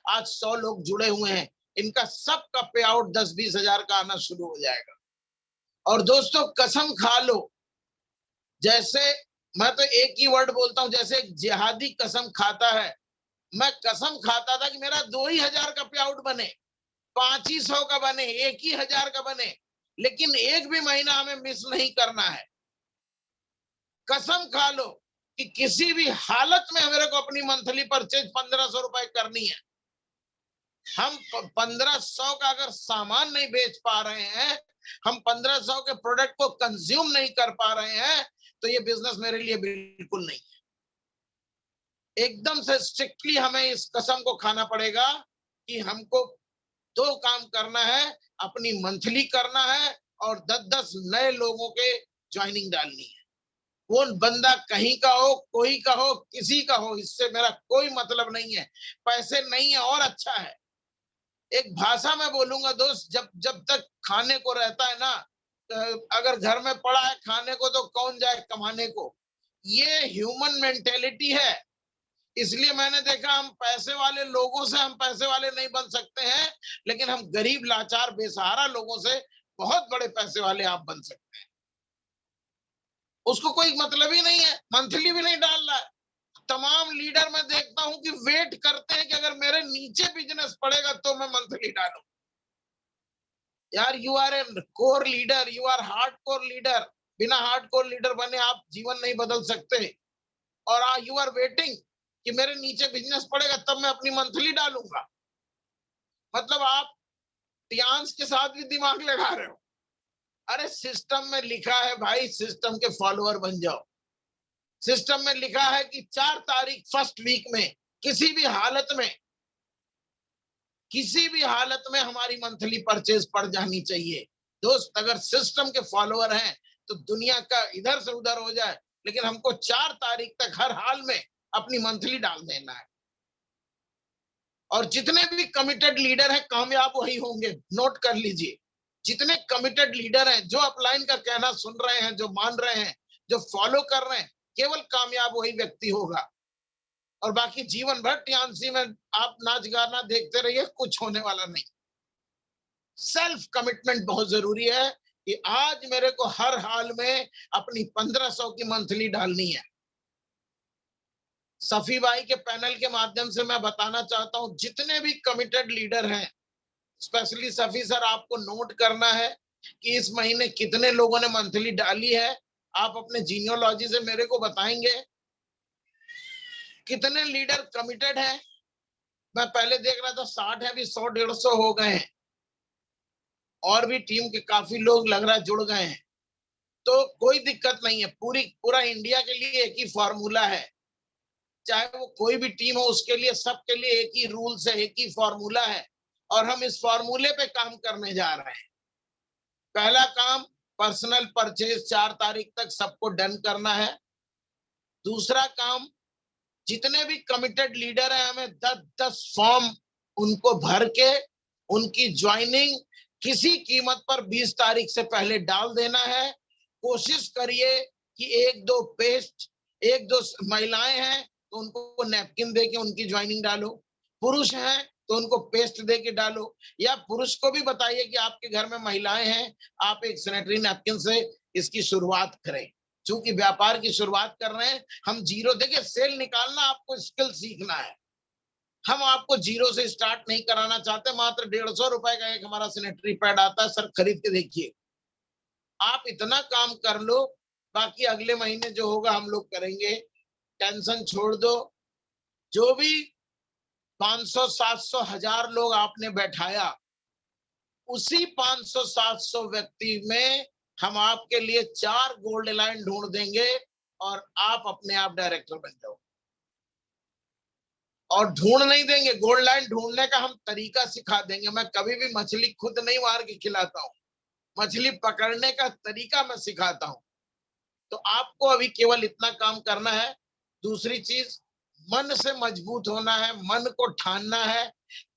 आज 100 लोग जुड़े हुए हैं, इनका सबका पे आउट 10-20 हजार का आना शुरू हो जाएगा। और दोस्तों कसम खा लो, जैसे मैं तो एक ही वर्ड बोलता हूं, जैसे एक जिहादी कसम खाता है, मैं कसम खाता था कि मेरा 2,000 का पे आउट बने, 500 का बने, 1,000 का बने, लेकिन एक भी महीना हमें मिस नहीं करना है। कसम खा लो कि किसी भी हालत में मेरे को अपनी मंथली परचेज 1500 रुपए करनी है। हम 1500 का अगर सामान नहीं बेच पा रहे हैं, हम 1500 के प्रोडक्ट को कंज्यूम नहीं कर पा रहे हैं, तो ये बिजनेस मेरे लिए बिल्कुल नहीं है। एकदम से स्ट्रिक्टली हमें इस कसम को खाना पड़ेगा कि हमको 2 काम करना है, अपनी मंथली करना है और 10-10 नए लोगों के ज्वाइनिंग डालनी है। वो बंदा कहीं का हो, कोई का हो, किसी का हो, इससे मेरा कोई मतलब नहीं है। पैसे नहीं है और अच्छा है। एक भाषा में बोलूंगा दोस्त, जब तक खाने को रहता है ना, अगर घर में पड़ा है खाने को तो कौन जाए कमाने को। ये ह्यूमन मेंटेलिटी है। इसलिए मैंने देखा, हम पैसे वाले लोगों से हम पैसे वाले नहीं बन सकते हैं, लेकिन हम गरीब लाचार बेसहारा लोगों से बहुत बड़े पैसे वाले आप बन सकते हैं। उसको कोई मतलब ही नहीं है, मंथली भी नहीं डाल रहा है। तमाम लीडर मैं देखता हूं कि वेट करते हैं कि अगर मेरे नीचे बिजनेस पड़ेगा तो मैं मंथली डालूं। यार, you are a core leader, you are hardcore leader. बिना हार्ड कोर लीडर बने आप जीवन नहीं बदल सकते। और यू आर वेटिंग कि मेरे नीचे बिजनेस पड़ेगा तब मैं अपनी मंथली डालूंगा। मतलब आप टियांस के साथ भी दिमाग लगा रहे हो। अरे सिस्टम में लिखा है भाई, सिस्टम के फॉलोअर बन जाओ। सिस्टम में लिखा है कि 4 तारीख फर्स्ट वीक में किसी भी हालत में हमारी मंथली परचेज पड़ जानी चाहिए। दोस्त, अगर सिस्टम के फॉलोअर हैं तो दुनिया का इधर से उधर हो जाए, लेकिन हमको 4 तारीख तक हर हाल में अपनी मंथली डाल देना है। और जितने भी कमिटेड लीडर हैं, कामयाब वही होंगे। नोट कर लीजिए, जितने कमिटेड लीडर हैं, जो अपलाइन का कहना सुन रहे हैं, जो मान रहे हैं, जो फॉलो कर रहे हैं, केवल कामयाब वही व्यक्ति होगा। और बाकी जीवन भर टीएनसी में आप नाच गाना देखते रहिए, कुछ होने वाला नहीं। सेल्फ कमिटमेंट बहुत जरूरी है कि आज मेरे को हर हाल में अपनी 1500 की मंथली डालनी है। सफी भाई के पैनल के माध्यम से मैं बताना चाहता हूं, जितने भी कमिटेड लीडर हैं, स्पेशली सफी सर, आपको नोट करना है कि इस महीने कितने लोगों ने मंथली डाली है। आप अपने जीनियोलॉजी से मेरे को बताएंगे। कितने लीडर कमिटेड हैं? मैं पहले देख रहा था 60 है, अभी 100-150 हो गए हैं, और भी टीम के काफी लोग लग रहा है जुड़ गए हैं। तो कोई दिक्कत नहीं है, पूरा इंडिया के लिए एक ही फॉर्मूला है, चाहे वो कोई भी टीम हो, उसके लिए सबके लिए एक ही रूल्स है, एक ही फॉर्मूला है, और हम इस फॉर्मूले पे काम करने जा रहे हैं। पहला काम, पर्सनल परचेज 4 तारीख तक सबको डन करना है। दूसरा काम, जितने भी कमिटेड लीडर हैं, हमें 10-10 फॉर्म उनको भर के उनकी ज्वाइनिंग किसी कीमत पर 20 तारीख से पहले डाल देना है। कोशिश करिए कि 1-2 पेस्ट, 1-2 महिलाएं हैं तो उनको नैपकिन दे के उनकी ज्वाइनिंग डालो, पुरुष हैं तो उनको पेस्ट दे के डालो, या पुरुष को भी बताइए कि आपके घर में महिलाएं हैं, आप एक सैनिटरी नैपकिन से इसकी शुरुआत करें। चूंकि व्यापार की शुरुआत कर रहे हैं, हम जीरो, देखिए सेल निकालना आपको स्किल सीखना है, हम आपको जीरो से स्टार्ट नहीं कराना चाहते। मात्र 150 रुपए का एक हमारा सैनिटरी पैड आता है सर, खरीद के देखिए। आप इतना काम कर लो, बाकी अगले महीने जो होगा हम लोग करेंगे, टेंशन छोड़ दो। जो भी 500, 700, 1000 लोग आपने बैठाया, उसी 500, 700 व्यक्ति में हम आपके लिए 4 गोल्ड लाइन ढूंढ देंगे और आप अपने आप डायरेक्टर बन जाओ। और ढूंढ नहीं देंगे, गोल्ड लाइन ढूंढने का हम तरीका सिखा देंगे। मैं कभी भी मछली खुद नहीं मार के खिलाता हूँ, मछली पकड़ने का तरीका मैं सिखाता हूँ। तो आपको अभी केवल इतना काम करना है। दूसरी चीज, मन से मजबूत होना है, मन को ठानना है।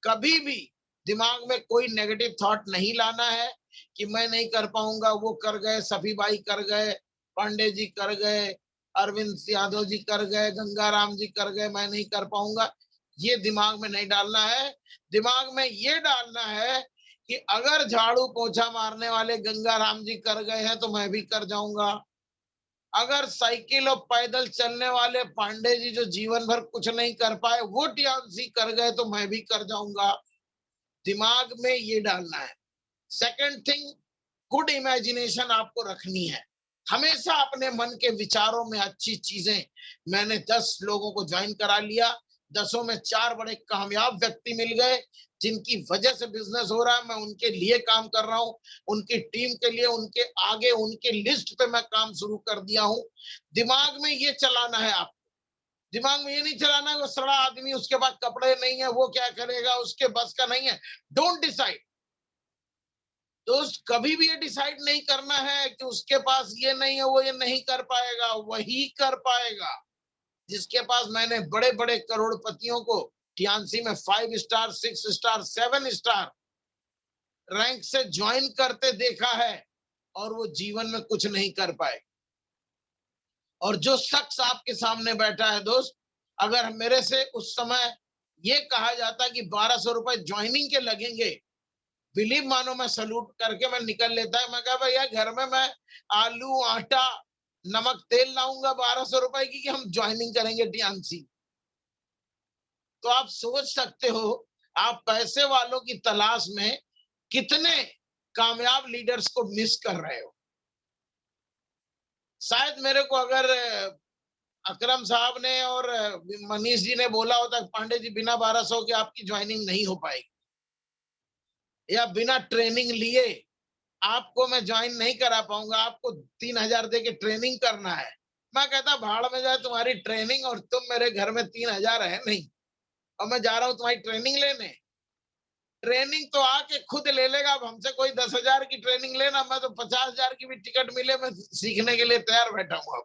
कभी भी दिमाग में कोई नेगेटिव थॉट नहीं लाना है कि मैं नहीं कर पाऊंगा, वो कर गए, सफी भाई कर गए, पांडे जी कर गए, अरविंद यादव जी कर गए, गंगाराम जी कर गए, मैं नहीं कर पाऊंगा। ये दिमाग में नहीं डालना है। दिमाग में ये डालना है कि अगर झाड़ू पोछा मारने वाले गंगाराम जी कर गए हैं तो मैं भी कर जाऊंगा। अगर साइकिल और पैदल चलने वाले पांडे जी जो जीवन भर कुछ नहीं कर पाए, वो टीएमसी कर गए तो मैं भी कर जाऊंगा। दिमाग में ये डालना है। सेकंड थिंग, गुड इमेजिनेशन आपको रखनी है। हमेशा अपने मन के विचारों में अच्छी चीजें। मैंने 10 लोगों को ज्वाइन करा लिया, 10 में 4 बड़े कामयाब व्यक्ति मिल गए जिनकी वजह से बिजनेस हो रहा है। मैं उनके लिए काम कर रहा हूं, उनकी टीम के लिए, उनके आगे, उनके लिस्ट पे मैं काम शुरू कर दिया हूं। दिमाग में ये चलाना है आपको। दिमाग में ये नहीं चलाना है वो सड़ा आदमी, उसके पास कपड़े नहीं है, वो क्या करेगा, उसके बस का नहीं है। डोंट डिसाइड दोस्त, कभी भी ये डिसाइड नहीं करना है कि उसके पास ये नहीं है, वो ये नहीं कर पाएगा। वही कर पाएगा जिसके पास, मैंने बड़े बड़े करोड़पतियों को टीएमसी में 5 स्टार, 6 स्टार, 7 स्टार रैंक से ज्वाइन करते देखा है और वो जीवन में कुछ नहीं कर पाए। और जो शख्स आपके सामने बैठा है दोस्त, अगर मेरे से उस समय ये कहा जाता कि 1200 रुपए ज्वाइनिंग के लगेंगे, बिलीव मानो मैं सलूट करके मैं निकल लेता है। मैं कहा भैया घर में मैं आलू, आटा, नमक, तेल लाऊंगा 1200 रुपए की कि हम ज्वाइनिंग करेंगे टीएमसी। तो आप सोच सकते हो, आप पैसे वालों की तलाश में कितने कामयाब लीडर्स को मिस कर रहे हो। शायद मेरे को अगर अकरम साहब ने और मनीष जी ने बोला होता पांडे जी बिना 1200 के आपकी ज्वाइनिंग नहीं हो पाएगी, या बिना ट्रेनिंग लिए आपको मैं ज्वाइन नहीं करा पाऊंगा, आपको 3000 दे के ट्रेनिंग करना है। मैं कहता भाड़ में जाए तुम्हारी ट्रेनिंग, और तुम मेरे घर में 3000 है नहीं और मैं जा रहा हूं तुम्हारी ट्रेनिंग लेने। ट्रेनिंग तो आके खुद ले लेगा। अब हमसे कोई 10,000 की ट्रेनिंग लेना, मैं तो 50,000 की भी टिकट मिले मैं सीखने के लिए तैयार बैठा हूं। अब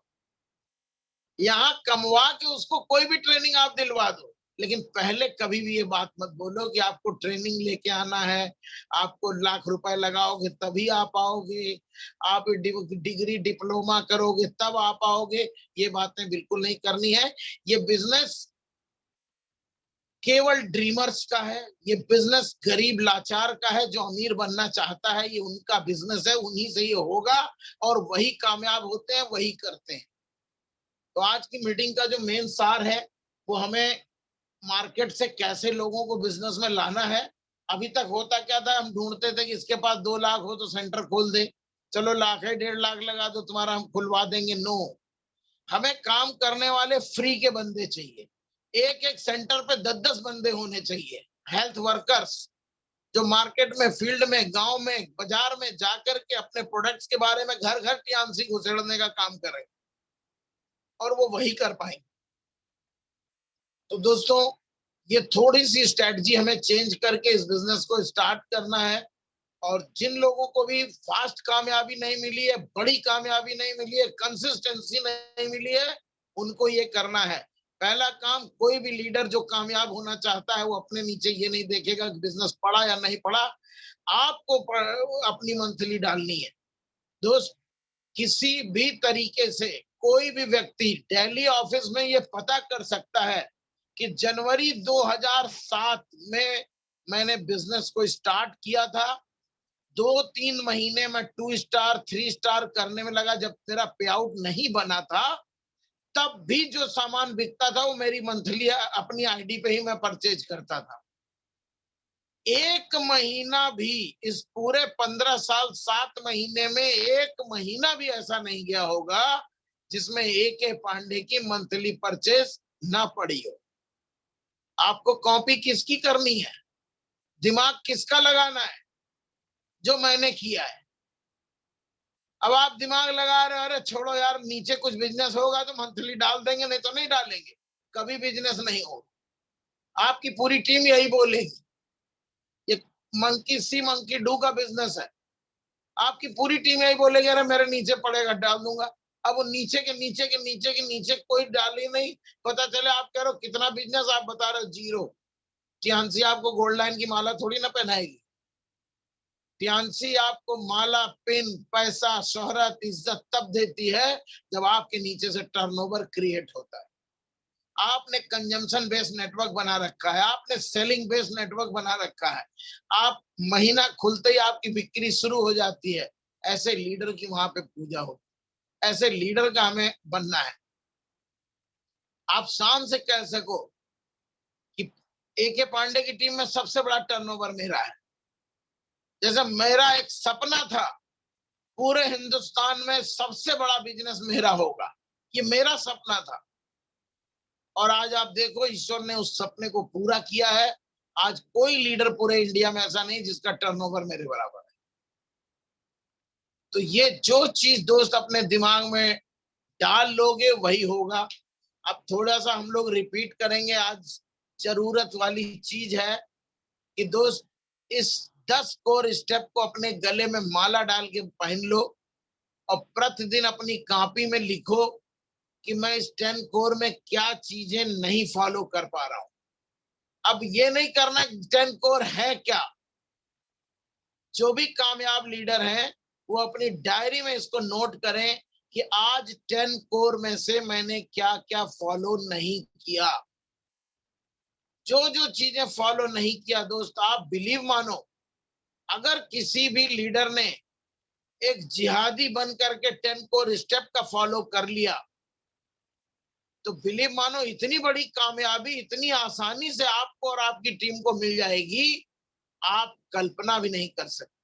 यहाँ कमवा के उसको कोई भी ट्रेनिंग आप दिलवा दो, लेकिन पहले कभी भी ये बात मत बोलो कि आपको ट्रेनिंग लेके आना है, आपको लाख रुपए लगाओगे तभी आप आओगे, आप डिग्री डिप्लोमा करोगे तब आप आओगे। ये बातें बिल्कुल नहीं करनी है। ये बिजनेस केवल ड्रीमर्स का है, ये बिजनेस गरीब लाचार का है। जो अमीर बनना चाहता है ये उनका बिजनेस है, उन्हीं से ये होगा और वही कामयाब होते हैं, वही करते हैं। तो आज की मीटिंग का जो मेन सार है वो हमें मार्केट से कैसे लोगों को बिजनेस में लाना है। अभी तक होता क्या था, हम ढूंढते थे कि इसके पास 2 लाख हो तो सेंटर खोल दे, चलो लाख है 1.5 लाख लगा दो तुम्हारा, हम खुलवा देंगे। नो, हमें काम करने वाले फ्री के बंदे चाहिए। एक एक सेंटर पे 10-10 बंदे होने चाहिए, हेल्थ वर्कर्स, जो मार्केट में, फील्ड में, गांव में, बाजार में जाकर के अपने प्रोडक्ट्स के बारे में घर घर टीएमसी घुसेड़ने का काम करें, और वो वही कर पाएंगे। तो दोस्तों, ये थोड़ी सी स्ट्रेटजी हमें चेंज करके इस बिजनेस को स्टार्ट करना है। और जिन लोगों को भी फास्ट कामयाबी नहीं मिली है, बड़ी कामयाबी नहीं मिली है, कंसिस्टेंसी नहीं मिली है, उनको ये करना है। पहला काम, कोई भी लीडर जो कामयाब होना चाहता है वो अपने नीचे ये नहीं देखेगा कि बिजनेस पड़ा या नहीं पड़ा, आपको अपनी मंथली डालनी है। दोस्त, किसी भी तरीके से कोई भी व्यक्ति दिल्ली ऑफिस में ये पता कर सकता है कि जनवरी 2007 में मैंने बिजनेस को स्टार्ट किया था, 2-3 महीने में 2 स्टार 3 स्टार करने में लगा, जब मेरा पे आउट नहीं बना था, तब भी जो सामान बिकता था वो मेरी मंथली अपनी आईडी पे ही मैं परचेज करता था। एक महीना भी, इस पूरे 15 साल 7 महीने में एक महीना भी ऐसा नहीं गया होगा जिसमें AK पांडे की मंथली परचेज ना पड़ी हो। आपको कॉपी किसकी करनी है, दिमाग किसका लगाना है? जो मैंने किया है। अब आप दिमाग लगा रहे हो, अरे छोड़ो यार, नीचे कुछ बिजनेस होगा तो मंथली डाल देंगे, नहीं तो नहीं डालेंगे, कभी बिजनेस नहीं होगा। आपकी पूरी टीम यही बोलेगी, ये मंकी सी मंकी डू का बिजनेस है। आपकी पूरी टीम यही बोलेगी, अरे मेरे नीचे पड़ेगा, डाल दूंगा। अब वो नीचे के नीचे के नीचे के नीचे कोई डाल ही नहीं, पता चले आप कह रहे हो कितना बिजनेस, आप बता रहे हो 0। टियांसी आपको गोल्ड लाइन की माला थोड़ी ना पहनाएगी। टियांसी आपको माला, पिन, पैसा, शोहरत, इज्जत तब देती है जब आपके नीचे से टर्नओवर क्रिएट होता है। आपने कंजम्पशन बेस्ड नेटवर्क बना रखा है, आपने सेलिंग बेस्ड नेटवर्क बना रखा है, आप महीना खुलते ही आपकी बिक्री शुरू हो जाती है। ऐसे लीडर की वहां पे पूजा होती है, ऐसे लीडर का हमें बनना है। आप शान से कह सको कि AK पांडे की टीम में सबसे बड़ा टर्नओवर मेरा है। जैसे मेरा एक सपना था, पूरे हिंदुस्तान में सबसे बड़ा बिजनेस मेरा होगा, ये मेरा सपना था। और आज आप देखो, ईश्वर ने उस सपने को पूरा किया है। आज कोई लीडर पूरे इंडिया में ऐसा नहीं जिसका टर्नओवर मेरे बराबर है। तो ये जो चीज दोस्त अपने दिमाग में डाल लोगे वही होगा। अब थोड़ा सा हम लोग रिपीट करेंगे। आज जरूरत वाली चीज है कि दोस्त, इस 10 कोर स्टेप को अपने गले में माला डाल के पहन लो और प्रतिदिन अपनी कॉपी में लिखो कि मैं इस 10 कोर में क्या चीजें नहीं फॉलो कर पा रहा हूं। अब ये नहीं करना 10 कोर है क्या। जो भी कामयाब लीडर हैं वो अपनी डायरी में इसको नोट करें कि आज 10 कोर में से मैंने क्या क्या फॉलो नहीं किया। जो जो चीजें फॉलो नहीं किया दोस्त, आप बिलीव मानो, अगर किसी भी लीडर ने एक जिहादी बन करके 10 कोर स्टेप का फॉलो कर लिया तो बिलीव मानो, इतनी बड़ी कामयाबी इतनी आसानी से आपको और आपकी टीम को मिल जाएगी, आप कल्पना भी नहीं कर सकते।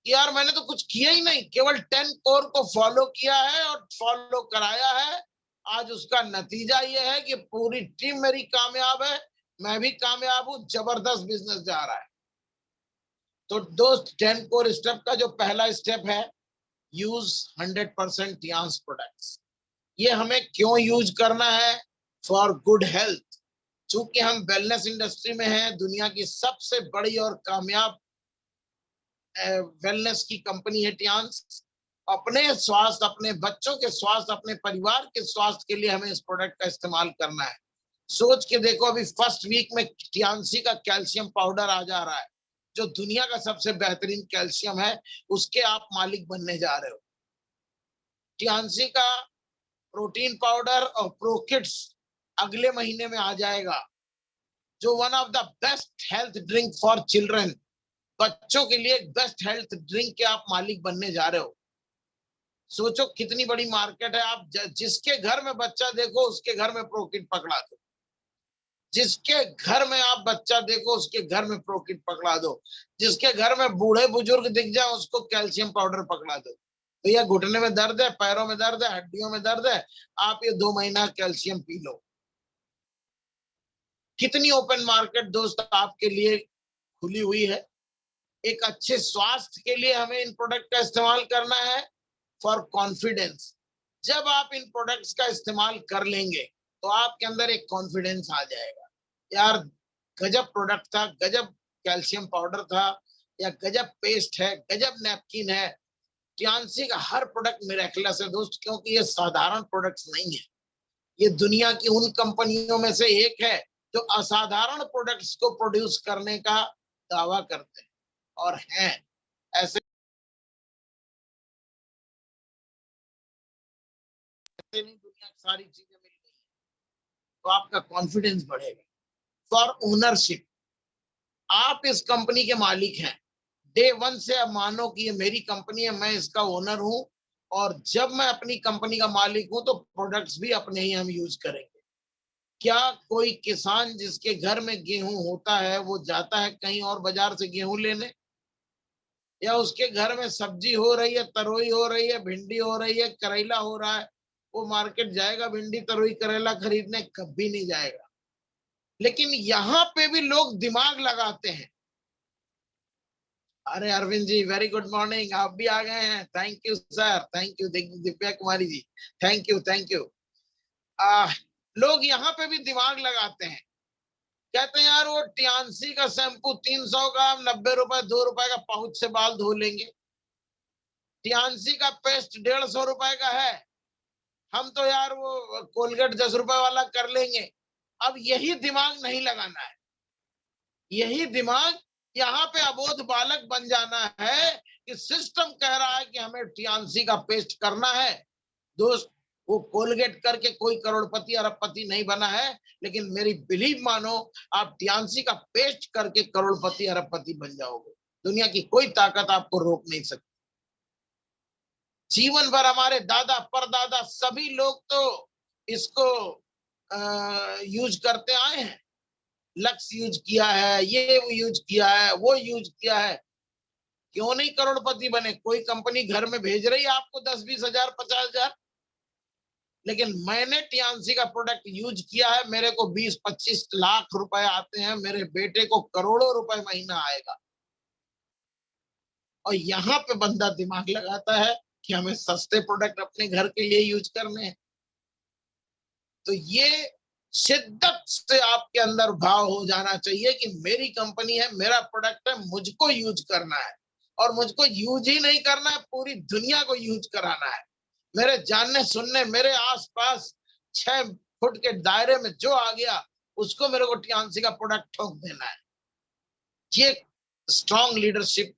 यार मैंने तो कुछ किया ही नहीं, केवल 10 कोर को फॉलो किया है और फॉलो कराया है। आज उसका नतीजा ये है कि पूरी टीम मेरी कामयाब है, मैं भी कामयाब हूं, जबरदस्त बिजनेस जा रहा है। तो दोस्त, 10 कोर स्टेप का जो पहला स्टेप है, यूज 100% टियांस प्रोडक्ट्स। ये हमें क्यों यूज करना है? For good health. चूंकि हम वेलनेस इंडस्ट्री में हैं, दुनिया की सबसे बड़ी और कामयाब वेलनेस की कंपनी है टियांस। अपने स्वास्थ्य, अपने बच्चों के स्वास्थ्य, अपने परिवार के स्वास्थ्य के लिए हमें इस प्रोडक्ट का इस्तेमाल करना है। सोच के देखो, अभी फर्स्ट वीक में टियांसी का कैल्शियम पाउडर आ जा रहा है, जो दुनिया का सबसे बेहतरीन कैल्शियम है, उसके आप मालिक बनने जा रहे हो। टियांसी का प्रोटीन पाउडर और प्रोकिट्स अगले महीने में आ जाएगा, जो one of the best health drink for children, बच्चों के लिए बेस्ट हेल्थ ड्रिंक के आप मालिक बनने जा रहे हो। सोचो कितनी बड़ी मार्केट है। आप जिसके घर में बच्चा देखो उसके घर में प्रोकिट पकड़ा दो, जिसके घर में आप बच्चा देखो उसके घर में प्रोकिट पकड़ा दो, जिसके घर में बूढ़े बुजुर्ग दिख जाए उसको कैल्शियम पाउडर पकड़ा दो। भैया घुटने में दर्द है, पैरों में दर्द है, हड्डियों में दर्द है, आप ये 2 महीना कैल्शियम पी लो। कितनी ओपन मार्केट दोस्त आपके लिए खुली हुई है। एक अच्छे स्वास्थ्य के लिए हमें इन प्रोडक्ट का इस्तेमाल करना है फॉर कॉन्फिडेंस। जब आप इन प्रोडक्ट्स का इस्तेमाल कर लेंगे तो आपके अंदर एक कॉन्फिडेंस आ जाएगा, यार गजब प्रोडक्ट था, गजब कैल्शियम पाउडर था, या गजब पेस्ट है, गजब नैपकिन है। टियान्सी का हर प्रोडक्ट मिरेकलस है दोस्त, क्योंकि ये साधारण प्रोडक्ट्स नहीं है। ये दुनिया की उन कंपनियों में से एक है जो असाधारण प्रोडक्ट्स को प्रोड्यूस करने का दावा करते हैं और हैं। ऐसे नहीं दुनिया की सारी चीजें मिल गई तो आपका कॉन्फिडेंस बढ़ेगा। फॉर ओनरशिप, आप इस कंपनी के मालिक हैं। डे वन से अब मानो कि ये मेरी कंपनी है, मैं इसका ओनर हूं, और जब मैं अपनी कंपनी का मालिक हूं तो प्रोडक्ट्स भी अपने ही हम यूज करेंगे। क्या कोई किसान जिसके घर में गेहूं होता है वो जाता है कहीं और बाजार से गेहूं लेने? या उसके घर में सब्जी हो रही है, तरोई हो रही है, भिंडी हो रही है, करेला हो रहा है, वो मार्केट जाएगा भिंडी तरोई करेला खरीदने? कभी नहीं जाएगा। लेकिन यहाँ पे भी लोग दिमाग लगाते हैं। अरे Arvind ji very good morning, आप भी आ गए हैं, thank you sir, thank you Divya Kumari ji, thank you thank you. लोग यहाँ पे भी दिमाग लगाते हैं, कहते हैं यार वो टियान्सी का शैम्पू 300 का 90 रुपए 2 रुपए का पाउच से बाल धो लेंगे, टियान्सी का पेस्ट 150 रुपए का है, हम तो यार वो कोलगेट 10 रुपए वाला कर लेंगे। अब यही दिमाग नहीं लगाना है, यही दिमाग यहाँ पे अबोध बालक बन जाना है कि सिस्टम कह रहा है कि हमें टियान्सी का पेस्ट करना है। दोस्त वो कोलगेट करके कोई करोड़पति अरबपति नहीं बना है, लेकिन मेरी बिलीव मानो, आप टियान्सी का पेस्ट करके करोड़पति अरबपति बन जाओगे। दुनिया की कोई ताकत आपको रोक नहीं सकती। जीवन भर हमारे दादा परदादा सभी लोग तो इसको यूज करते आए हैं। लक्स यूज किया है, ये यूज किया है, वो यूज किया है, क्यों नहीं करोड़पति बने? कोई कंपनी घर में भेज रही है आपको 10-20 हजार 50 हजार, लेकिन मैंने टियान्सी का प्रोडक्ट यूज किया है, मेरे को 20-25 लाख रुपए आते हैं, मेरे बेटे को करोड़ों रुपए महीना आएगा। और यहाँ पे बंदा दिमाग लगाता है कि हमें सस्ते प्रोडक्ट अपने घर के लिए यूज करने हैं। तो ये शिद्दत से आपके अंदर भाव हो जाना चाहिए कि मेरी कंपनी है, मेरा प्रोडक्ट है, मुझको यूज करना है, और मुझको यूज ही नहीं करना है, पूरी दुनिया को यूज कराना है। मेरे जानने सुनने मेरे आसपास 6 फुट के दायरे में जो आ गया उसको मेरे को टियान्सी का प्रोडक्ट ठोक देना है। ये स्ट्रॉन्ग लीडरशिप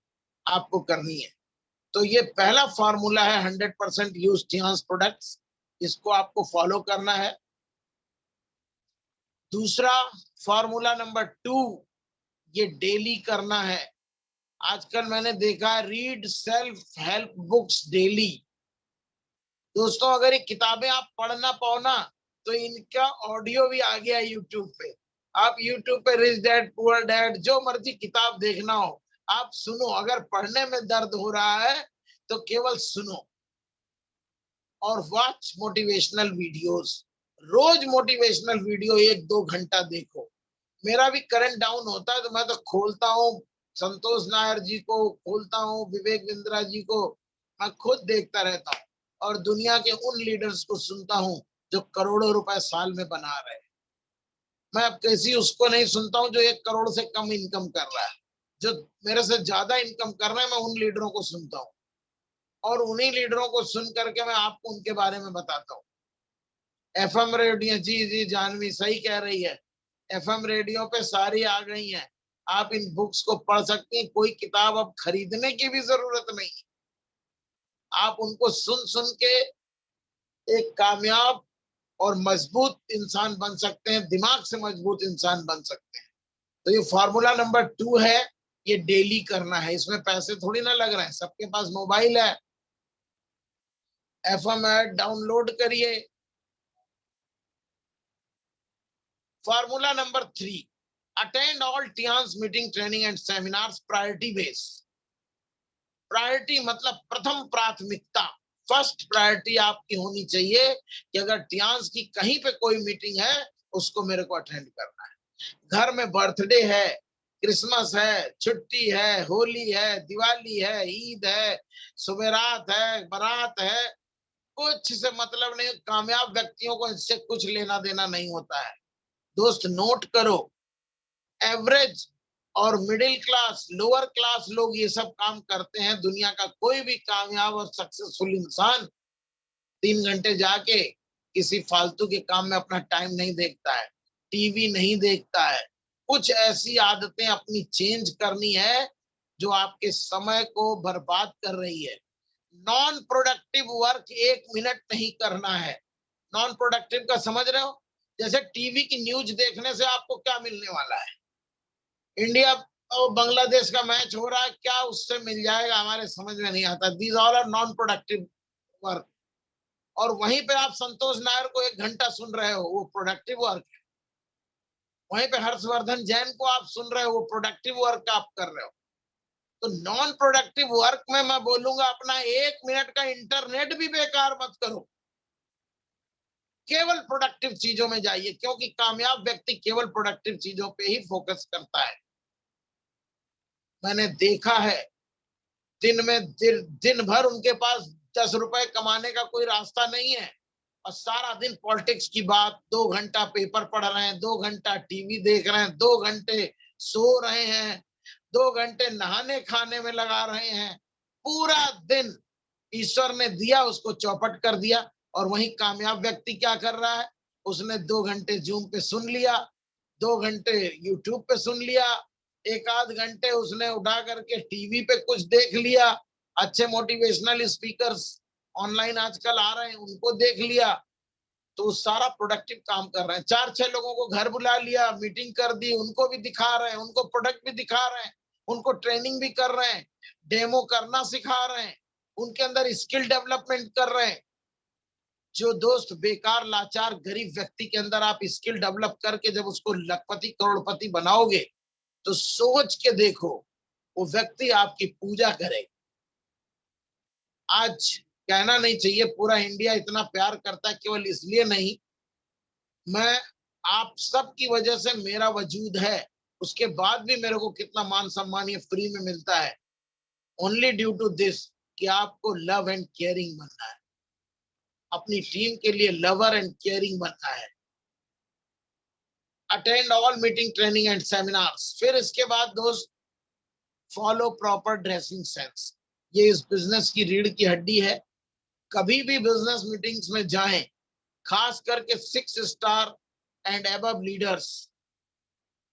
आपको करनी है। तो ये पहला फॉर्मूला है 100% यूज टियान्स प्रोडक्ट्स, इसको आपको फॉलो करना है। दूसरा फॉर्मूला नंबर 2, ये डेली करना है। आजकल मैंने देखा है read self help books daily. दोस्तों अगर ये किताबें आप पढ़ ना पाओ ना, तो इनका ऑडियो भी आ गया यूट्यूब पे। आप यूट्यूब पे रिच डैड पुअर डैड जो मर्जी किताब देखना हो आप सुनो, अगर पढ़ने में दर्द हो रहा है तो केवल सुनो। और वॉच मोटिवेशनल वीडियोस, रोज मोटिवेशनल वीडियो 1-2 घंटा देखो। मेरा भी करंट डाउन होता है तो मैं तो खोलता हूँ, संतोष नायर जी को खोलता हूँ, विवेक बिंद्रा जी को, मैं खुद देखता रहता हूँ और दुनिया के उन लीडर्स को सुनता हूँ जो करोड़ों रुपए साल में बना रहे हैं। मैं अब किसी उसको नहीं सुनता हूँ जो 1 करोड़ से कम इनकम कर रहा है। जो मेरे से ज्यादा इनकम कर रहे हैं मैं उन लीडरों को सुनता हूँ, और उन्हीं लीडरों को सुन करके मैं आपको उनके बारे में बताता हूँ। एफएम रेडियो, जी जानवी सही कह रही है, एफएम रेडियो पे सारी आ गई हैं। आप इन बुक्स को पढ़ सकते हैं, कोई किताब अब खरीदने की भी जरूरत नहीं। आप उनको सुन सुन के एक कामयाब और मजबूत इंसान बन सकते हैं, दिमाग से मजबूत इंसान बन सकते हैं। तो ये फॉर्मूला नंबर 2 है, ये डेली करना है। इसमें पैसे थोड़ी ना लग रहे हैं, सबके पास मोबाइल है, एफएम ऐप डाउनलोड करिए। Formula number 3, attend all Tiens meeting training and seminars priority base. Priority मतलब प्रथम प्राथमिकता, फर्स्ट प्रायोरिटी आपकी होनी चाहिए कि अगर टियान्स की कहीं पे कोई मीटिंग है उसको मेरे को अटेंड करना है। घर में बर्थडे है, क्रिसमस है, छुट्टी है, होली है, दिवाली है, ईद है, सुबेरात है, बारात है, कुछ से मतलब नहीं। कामयाब व्यक्तियों को इससे कुछ लेना देना नहीं होता है। दोस्त नोट करो, एवरेज और मिडिल क्लास, लोअर क्लास लोग ये सब काम करते हैं। दुनिया का कोई भी कामयाब और सक्सेसफुल इंसान 3 घंटे जाके किसी फालतू के काम में अपना टाइम नहीं देखता है, टीवी नहीं देखता है। कुछ ऐसी आदतें अपनी चेंज करनी है जो आपके समय को बर्बाद कर रही है। नॉन प्रोडक्टिव वर्क 1 मिनट नहीं करना है। नॉन प्रोडक्टिव का समझ रहे हो? जैसे टीवी की न्यूज देखने से आपको क्या मिलने वाला है? इंडिया और बांग्लादेश का मैच हो रहा है, क्या उससे मिल जाएगा? हमारे समझ में नहीं आता। These all are non productive work. और वहीं पे आप संतोष नायर को 1 घंटा सुन रहे हो, वो प्रोडक्टिव वर्क है। वहीं पे हर्षवर्धन जैन को आप सुन रहे हो, वो प्रोडक्टिव वर्क आप कर रहे हो। तो नॉन प्रोडक्टिव वर्क में मैं बोलूंगा अपना 1 मिनट का इंटरनेट भी बेकार मत करो, केवल प्रोडक्टिव चीजों में जाइए, क्योंकि कामयाब व्यक्ति केवल प्रोडक्टिव चीजों पे ही फोकस करता है। मैंने देखा है दिन में दिन भर उनके पास 10 रुपए कमाने का कोई रास्ता नहीं है, और सारा दिन पॉलिटिक्स की बात, 2 घंटा पेपर पढ़ रहे हैं, 2 घंटा टीवी देख रहे हैं, 2 घंटे सो रहे हैं, 2 घंटे नहाने खाने में लगा रहे हैं। पूरा दिन ईश्वर ने दिया, उसको चौपट कर दिया। और वही कामयाब व्यक्ति क्या कर रहा है? उसने 2 घंटे जूम पे सुन लिया, 2 घंटे यूट्यूब पे सुन लिया, 1 आध घंटे उसने उठा करके टीवी पे कुछ देख लिया, अच्छे मोटिवेशनल स्पीकर्स ऑनलाइन आजकल आ रहे हैं, उनको देख लिया। तो सारा प्रोडक्टिव काम कर रहे हैं। 4-6 लोगों को घर बुला लिया, मीटिंग कर दी, उनको भी दिखा रहे हैं, उनको प्रोडक्ट भी दिखा रहे हैं, उनको ट्रेनिंग भी कर रहे हैं, डेमो करना सिखा रहे हैं, उनके अंदर स्किल डेवलपमेंट कर रहे हैं। जो दोस्त बेकार लाचार गरीब व्यक्ति के अंदर आप स्किल डेवलप करके जब उसको लखपति करोड़पति बनाओगे, तो सोच के देखो, वो व्यक्ति आपकी पूजा करेगा। आज कहना नहीं चाहिए पूरा इंडिया इतना प्यार करता है, केवल इसलिए नहीं, मैं आप सब की वजह से मेरा वजूद है, उसके बाद भी मेरे को कितना मान सम्मान ये फ्री में मिलता है, ओनली ड्यू टू दिस, कि आपको लव एंड केयरिंग बनना है, अपनी टीम के लिए लवर एंड केयरिंग बनना है। Attend all meeting, training and seminars. फिर इसके बाद दोस्त, फॉलो प्रॉपर ड्रेसिंग सेंस। ये इस बिजनेस की रीढ़ की हड्डी है। कभी भी बिजनेस मीटिंग्स में जाएं, खास करके 6 स्टार एंड अबव लीडर्स,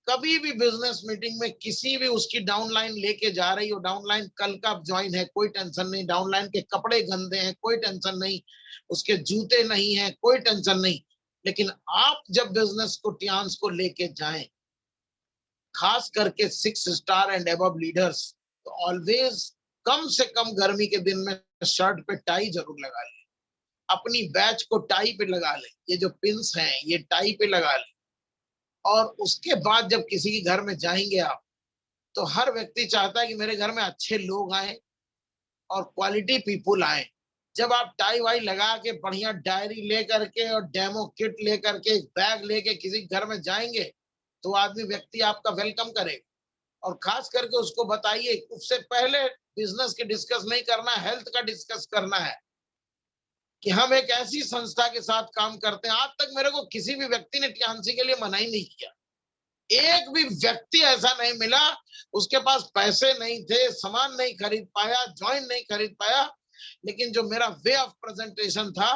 कभी भी बिजनेस मीटिंग में किसी भी उसकी डाउनलाइन लेके जा रही हो, डाउनलाइन कल का ज्वाइन है, कोई टेंशन नहीं, डाउनलाइन के कपड़े गंदे हैं, कोई टेंशन नहीं, उसके जूते नहीं है, कोई टेंशन नहीं, लेकिन आप जब बिजनेस को टियान्स को लेके जाएं, खास करके 6 स्टार एंड अबव लीडर्स, तो ऑलवेज कम से कम गर्मी के दिन में शर्ट पे टाई जरूर लगा लें, अपनी बैच को टाई पे लगा लें, ये जो पिन्स हैं ये टाई पे लगा लें। और उसके बाद जब किसी के घर में जाएंगे आप, तो हर व्यक्ति चाहता है कि मेरे घर में अच्छे लोग आए और क्वालिटी पीपुल आए। जब आप टाई वाई लगा के बढ़िया डायरी ले करके और डेमो किट ले करके, बैग लेके किसी घर में जाएंगे, तो आदमी व्यक्ति आपका वेलकम करेगा। और खास करके उसको बताइए, उससे पहले बिजनेस की डिस्कस नहीं करना, हेल्थ का डिस्कस करना है कि हम एक ऐसी संस्था के साथ काम करते हैं। आज तक मेरे को किसी भी व्यक्ति ने टियान्सी के लिए मना ही नहीं किया। एक भी व्यक्ति ऐसा नहीं मिला, उसके पास पैसे नहीं थे, सामान नहीं खरीद पाया, ज्वाइन नहीं खरीद पाया, लेकिन जो मेरा वे ऑफ प्रेजेंटेशन था,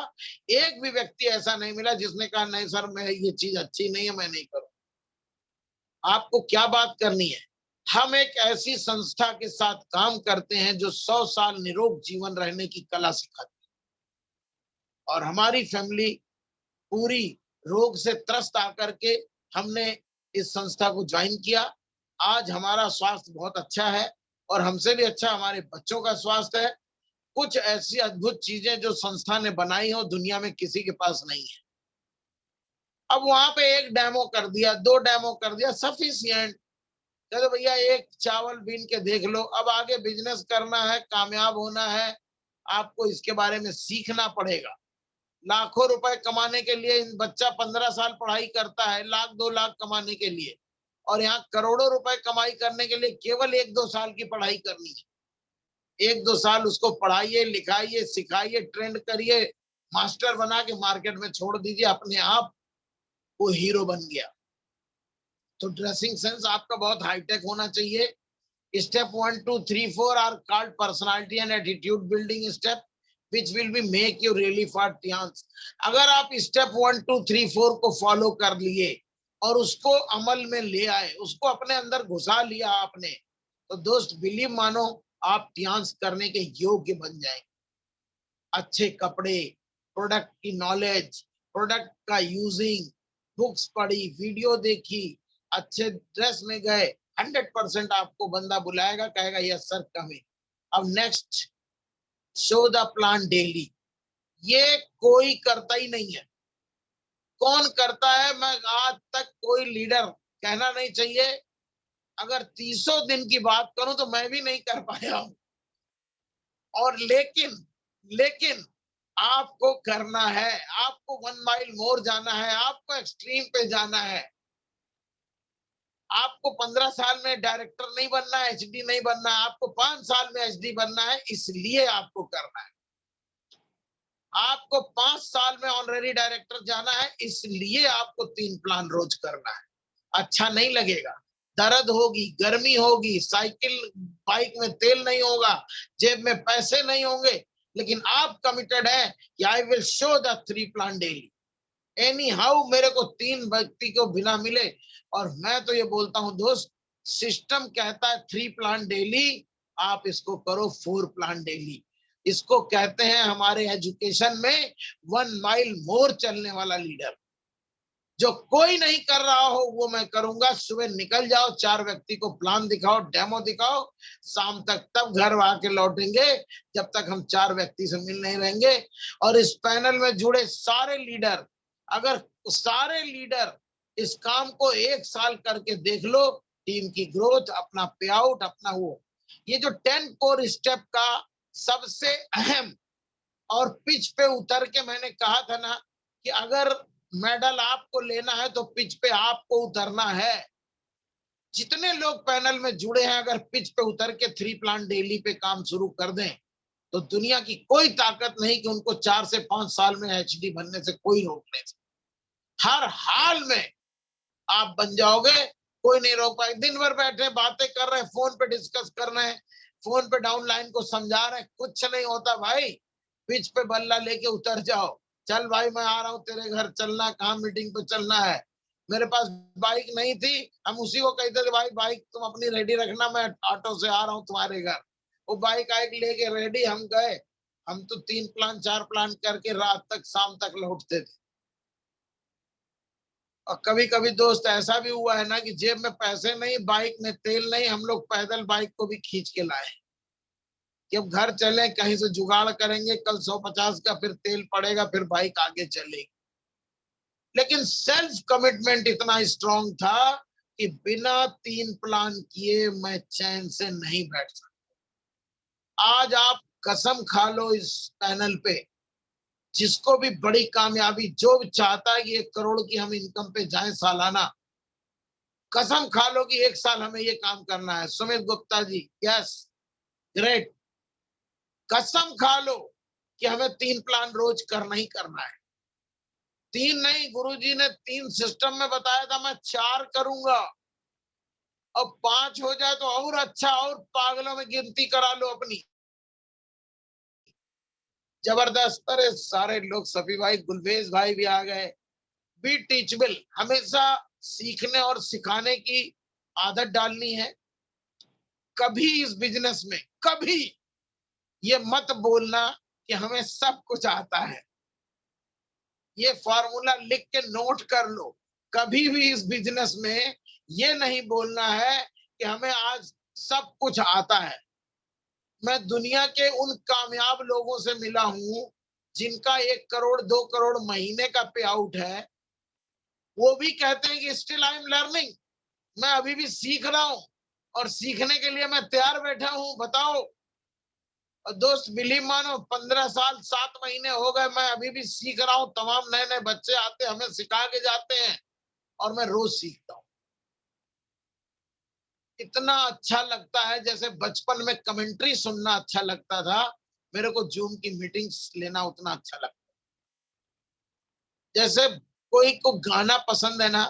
एक भी व्यक्ति ऐसा नहीं मिला जिसने कहा नहीं सर, मैं ये चीज अच्छी नहीं है, मैं नहीं करूं। आपको क्या बात करनी है? हम एक ऐसी संस्था के साथ काम करते हैं जो 100 साल निरोग जीवन रहने की कला सिखाती है, और हमारी फैमिली पूरी रोग से त्रस्त आकर के हमने इस संस्था को ज्वाइन किया। आज हमारा स्वास्थ्य बहुत अच्छा है, और हमसे भी अच्छा हमारे बच्चों का स्वास्थ्य है। कुछ ऐसी अद्भुत चीजें जो संस्था ने बनाई हो, दुनिया में किसी के पास नहीं है। अब वहां पे 1 डेमो कर दिया, 2 डेमो कर दिया, सफिशिएंट। चलो भैया, एक चावल बीन के देख लो। अब आगे बिजनेस करना है, कामयाब होना है, आपको इसके बारे में सीखना पड़ेगा। लाखों रुपए कमाने के लिए बच्चा 15 साल पढ़ाई करता है, लाख 2 लाख कमाने के लिए, और यहाँ करोड़ों रुपए कमाई करने के लिए केवल 1-2 साल की पढ़ाई करनी है। 1-2 साल उसको पढ़ाइए, लिखाइए, सिखाइए, ट्रेंड करिए, मास्टर बना के मार्केट में छोड़ दीजिए, अपने आप वो हीरो बन गया। तो ड्रेसिंग सेंस आपका बहुत हाईटेक होना चाहिए। Step 1, 2, 3, 4 are called personality and attitude building step, which will be make you really for dance. अगर आप step 1, 2, 3, 4 को फॉलो कर लिए और उसको अमल में ले आए, उसको अपने अंदर घुसा लिया आपने, तो दोस्त बिलीव मानो आप डांस करने के योग्य बन जाएंगे। अच्छे कपड़े, प्रोडक्ट की नॉलेज, प्रोडक्ट का यूजिंग, बुक्स पढ़ी, वीडियो देखी, अच्छे ड्रेस में गए, 100% आपको बंदा बुलाएगा, कहेगा यस सर कमिंग। अब next, show the plan daily. ये कोई करता ही नहीं है। कौन करता है? मैं आज तक कोई लीडर, कहना नहीं चाहिए, अगर 300 दिन की बात करूं तो मैं भी नहीं कर पाया हूं। और लेकिन आपको करना है, आपको 1 माइल मोर जाना है, आपको एक्सट्रीम पे जाना है। आपको 15 साल में डायरेक्टर नहीं बनना है, एचडी नहीं बनना है, आपको 5 साल में एचडी बनना है, इसलिए आपको करना है। आपको 5 साल में ऑनरेरी डायरेक्टर जाना है, इसलिए आपको 3 प्लान रोज करना है। अच्छा नहीं लगेगा, दर्द होगी, गर्मी होगी, साइकिल बाइक में तेल नहीं होगा, जेब में पैसे नहीं होंगे, लेकिन आप कमिटेड है कि I will show the 3 plan daily. Any how मेरे को 3 व्यक्ति को बिना मिले, और मैं तो ये बोलता हूं दोस्त, सिस्टम कहता है 3 प्लान डेली, आप इसको करो 4 प्लान डेली। इसको कहते हैं हमारे एजुकेशन में 1 माइल मोर चलने वाला लीडर। जो कोई नहीं कर रहा हो वो मैं करूंगा। सुबह निकल जाओ, 4 व्यक्ति को प्लान दिखाओ, डेमो दिखाओ, शाम तक तब घर आके लौटेंगे जब तक हम 4 व्यक्ति से मिल नहीं रहेंगे। और इस पैनल में जुड़े सारे लीडर, अगर सारे लीडर इस काम को 1 साल करके देख लो, टीम की ग्रोथ, अपना पे आउट, अपना वो, ये जो 10 कोर स्टेप का सबसे अहम, और पिच पे उतर के मैंने कहा था ना कि अगर मेडल आपको लेना है तो पिच पे आपको उतरना है। जितने लोग पैनल में जुड़े हैं, अगर पिच पे उतर के 3 प्लान डेली पे काम शुरू कर दें, तो दुनिया की कोई ताकत नहीं कि उनको 4 से 5 साल में एचडी बनने से कोई रोक नहीं सकता। हर हाल में आप बन जाओगे, कोई नहीं रोक पाए। दिन भर बैठे बातें कर रहे हैं, फोन पे डिस्कस कर रहे हैं, फोन पे डाउनलाइन को समझा रहे हैं, कुछ नहीं होता भाई। पिच पे बल्ला लेके उतर जाओ, चल भाई मैं आ रहा हूँ तेरे घर, चलना कहाँ, मीटिंग पे चलना है। मेरे पास बाइक नहीं थी, हम उसी को कहते थे भाई बाइक तुम अपनी रेडी रखना, मैं ऑटो से आ रहा हूँ तुम्हारे घर। वो बाइक आइक लेके रेडी हम गए। हम तो 3 प्लान 4 प्लान करके रात तक, शाम तक लौटते थे। और कभी कभी दोस्त ऐसा भी हुआ है ना कि जेब में पैसे नहीं, बाइक में तेल नहीं, हम लोग पैदल बाइक को भी खींच के लाए कि अब घर चले, कहीं से जुगाड़ करेंगे, कल 150 का फिर तेल पड़ेगा, फिर बाइक आगे चलेगी। लेकिन सेल्फ कमिटमेंट इतना स्ट्रांग था कि बिना 3 प्लान किए मैं चैन से नहीं बैठ सकता। आज आप कसम खा लो इस पैनल पे, जिसको भी बड़ी कामयाबी, जो भी चाहता है कि 1 करोड़ की हम इनकम पे जाएं सालाना, कसम खा लो कि 1 साल हमें ये काम करना है। Sumit Gupta ji, yes, great. कसम खा लो कि हमें 3 प्लान रोज करना ही करना है। 3 नहीं, गुरुजी ने 3 सिस्टम में बताया था, मैं 4 करूंगा। अब 5 हो जाए तो और अच्छा, और पागलों में गिनती करा लो अपनी। जबरदस्त। अरे सारे लोग, सफी भाई, गुलवेज भाई भी आ गए। बी टीचबल, हमेशा सीखने और सिखाने की आदत डालनी है। कभी इस बिजनेस में कभी ये मत बोलना कि हमें सब कुछ आता है। ये फॉर्मूला लिख के नोट कर लो। कभी भी इस बिजनेस में ये नहीं बोलना है कि हमें आज सब कुछ आता है। मैं दुनिया के उन कामयाब लोगों से मिला हूं जिनका 1 करोड़ 2 करोड़ महीने का पे आउट है। वो भी कहते हैं कि स्टिल आई एम लर्निंग, मैं अभी भी सीख रहा हूं और सीखने के लिए मैं तैयार बैठा हूं। बताओ और दोस्त बिलीव मानो 15 साल 7 महीने हो गए, मैं अभी भी सीख रहा हूँ। तमाम नए नए बच्चे आते हैं, हमें सिखा के जाते हैं और मैं रोज सीखता हूँ। इतना अच्छा लगता है, जैसे बचपन में कमेंट्री सुनना अच्छा लगता था, मेरे को जूम की मीटिंग्स लेना उतना अच्छा लगता है। जैसे कोई को गाना पसंद है ना,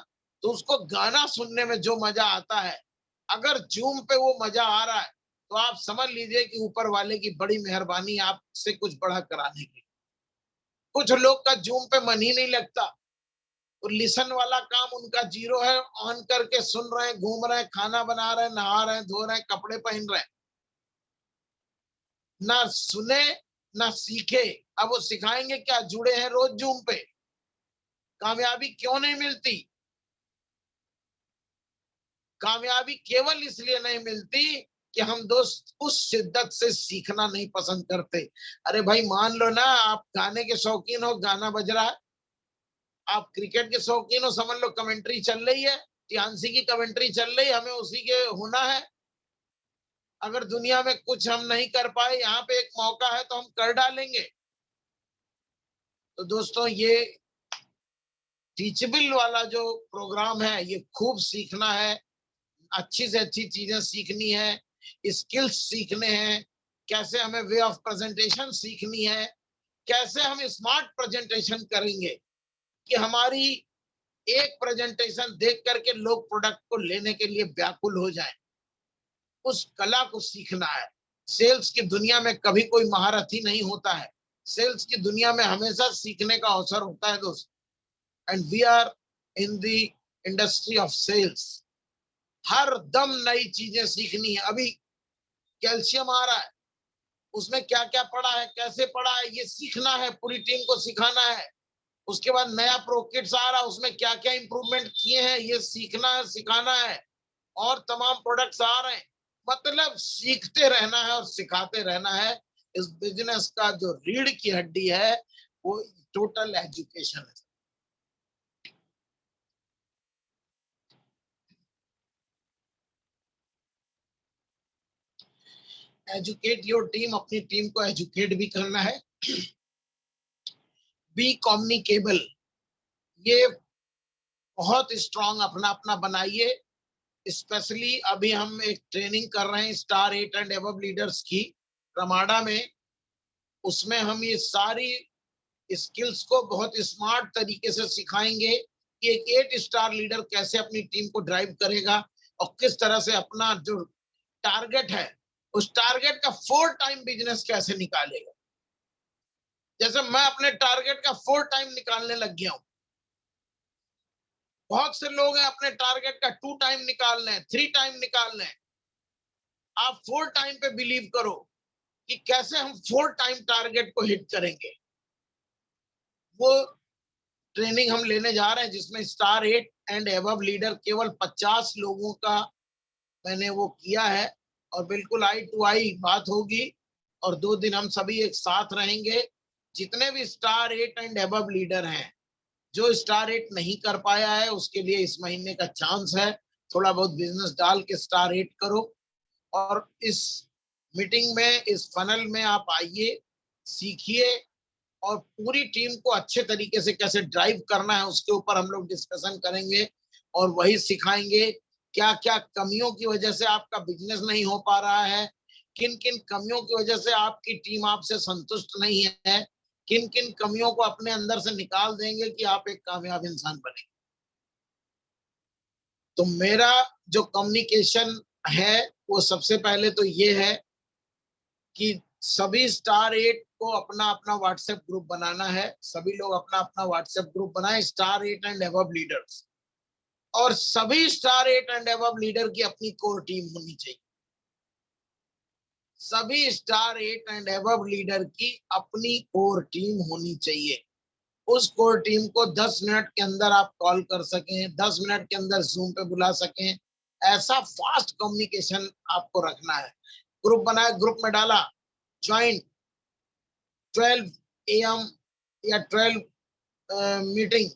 तो उसको गाना सुनने में जो मजा आता है, अगर जूम पे वो मजा आ रहा है, तो आप समझ लीजिए कि ऊपर वाले की बड़ी मेहरबानी आपसे कुछ बड़ा कराने की। कुछ लोग का जूम पे मन ही नहीं लगता, और लिसन वाला काम उनका जीरो है, ऑन करके सुन रहे हैं, घूम रहे हैं, खाना बना रहे हैं, नहा रहे हैं, धो रहे हैं, कपड़े पहन रहे हैं, ना सुने ना सीखे। अब वो सिखाएंगे क्या? जुड़े हैं रोज जूम पे। कामयाबी क्यों नहीं मिलती? कामयाबी केवल इसलिए नहीं मिलती कि हम दोस्त उस शिद्दत से सीखना नहीं पसंद करते। अरे भाई मान लो ना, आप गाने के शौकीन हो, गाना बज रहा है, आप क्रिकेट के शौकीन हो, समझ लो कमेंट्री चल रही है, टियान्सी की कमेंट्री चल रही है, हमें उसी के होना है। अगर दुनिया में कुछ हम नहीं कर पाए, यहाँ पे एक मौका है तो हम कर डालेंगे। तो दोस्तों, ये टीचेबल वाला जो प्रोग्राम है, ये खूब सीखना है, अच्छी से अच्छी चीजें सीखनी है, स्किल्स सीखने हैं, कैसे हमें वे ऑफ प्रेजेंटेशन सीखनी है, कैसे हम स्मार्ट प्रेजेंटेशन करेंगे कि हमारी एक प्रेजेंटेशन देख करके लोग प्रोडक्ट को लेने के लिए व्याकुल हो जाएं। उस कला को सीखना है। सेल्स की दुनिया में कभी कोई महारथी नहीं होता है, सेल्स की दुनिया में हमेशा सीखने का अवसर होता है दोस्त। And we are in the industry of sales. हर दम नई चीजें सीखनी है। अभी कैल्शियम आ रहा है, उसमें क्या क्या पड़ा है, कैसे पड़ा है, ये सीखना है, पूरी टीम को सिखाना है। उसके बाद नया प्रोकिट्स आ रहा है, उसमें क्या क्या इंप्रूवमेंट किए हैं, ये सीखना है, सिखाना है। और तमाम प्रोडक्ट्स आ रहे हैं, मतलब सीखते रहना है और सिखाते रहना है। इस बिजनेस का जो रीढ़ की हड्डी है, वो टोटल एजुकेशन है। एजुकेट योर टीम, अपनी टीम को एजुकेट भी करना है। बी कम्युनिकेबल, ये बहुत स्ट्रांग अपना अपना बनाइए। स्पेशली अभी हम एक ट्रेनिंग कर रहे हैं स्टार 8 एंड एबव लीडर्स की, रमाडा में। उसमें हम ये सारी स्किल्स को बहुत स्मार्ट तरीके से सिखाएंगे कि एक 8 स्टार लीडर कैसे अपनी टीम को ड्राइव करेगा और किस तरह से अपना जो टारगेट है, उस टारगेट का 4 टाइम बिजनेस कैसे निकालेगा। जैसे मैं अपने टारगेट का 4 टाइम निकालने लग गया हूं। बहुत से लोग हैं अपने टारगेट का 2 टाइम निकाल रहे हैं, 3 टाइम निकाल रहे हैं। आप 4 टाइम पे बिलीव करो कि कैसे हम 4 टाइम टारगेट को हिट करेंगे। वो ट्रेनिंग हम लेने जा रहे हैं, जिसमें स्टार 8 एंड एबव लीडर केवल 50 लोगों का मैंने वो किया है, और बिल्कुल आई टू आई बात होगी, और 2 दिन हम सभी एक साथ रहेंगे। जितने भी स्टार 8 एंड एबव लीडर हैं, जो स्टार 8 नहीं कर पाया है, उसके लिए इस महीने का चांस है। थोड़ा बहुत बिजनेस डाल के स्टार 8 करो, और इस मीटिंग में, इस फनल में आप आइए, सीखिए, और पूरी टीम को अच्छे तरीके से कैसे ड्राइव करना है, उसके ऊपर हम लोग डिस्कशन करेंगे और वही सिखाएंगे। क्या क्या कमियों की वजह से आपका बिजनेस नहीं हो पा रहा है, किन किन कमियों की वजह से आपकी टीम आपसे संतुष्ट नहीं है, किन किन कमियों को अपने अंदर से निकाल देंगे कि आप एक कामयाब इंसान बनेंगे। तो मेरा जो कम्युनिकेशन है, वो सबसे पहले तो ये है कि सभी स्टार 8 को अपना अपना व्हाट्सएप ग्रुप बनाना है। सभी लोग अपना अपना व्हाट्सएप ग्रुप बनाएं, स्टार 8 एंड एबव लीडर्स। और सभी स्टार 8 एंड एबव लीडर की अपनी कोर टीम होनी चाहिए। सभी स्टार 8 एंड एबव लीडर की अपनी कोर टीम होनी चाहिए। उस कोर टीम को 10 मिनट के अंदर आप कॉल कर सकें, 10 मिनट के अंदर जूम पे बुला सकें, ऐसा फास्ट कम्युनिकेशन आपको रखना है। ग्रुप बनाया, ग्रुप में डाला, ज्वाइन 12 AM या 12 मीटिंग,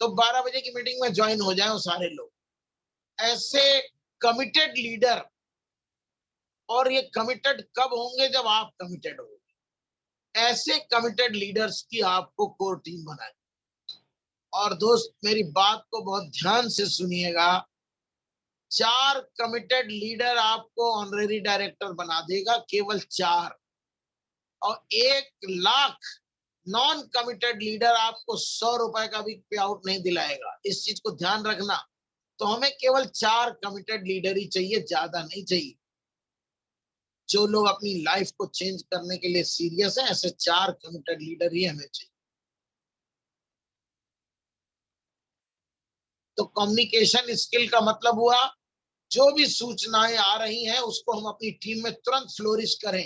तो 12 बजे की मीटिंग में ज्वाइन हो जाए वो सारे लोग। ऐसे कमिटेड लीडर और ये कमिटेड कब होंगे? जब आप कमिटेड होंगे। ऐसे कमिटेड लीडर्स की आपको कोर टीम बनानी। और दोस्त मेरी बात को बहुत ध्यान से सुनिएगा, 4 कमिटेड लीडर आपको ऑनरेरी डायरेक्टर बना देगा, केवल 4। और 1,00,000 नॉन कमिटेड लीडर आपको 100 रुपए का भी पे आउट नहीं दिलाएगा। इस चीज को ध्यान रखना। तो हमें केवल 4 कमिटेड लीडर ही चाहिए, ज्यादा नहीं चाहिए। जो लोग अपनी लाइफ को चेंज करने के लिए सीरियस हैं, ऐसे 4 कमिटेड लीडर ही हमें चाहिए। तो कम्युनिकेशन स्किल का मतलब हुआ, जो भी सूचनाएं आ रही हैं उसको हम अपनी टीम में तुरंत फ्लोरिश करें।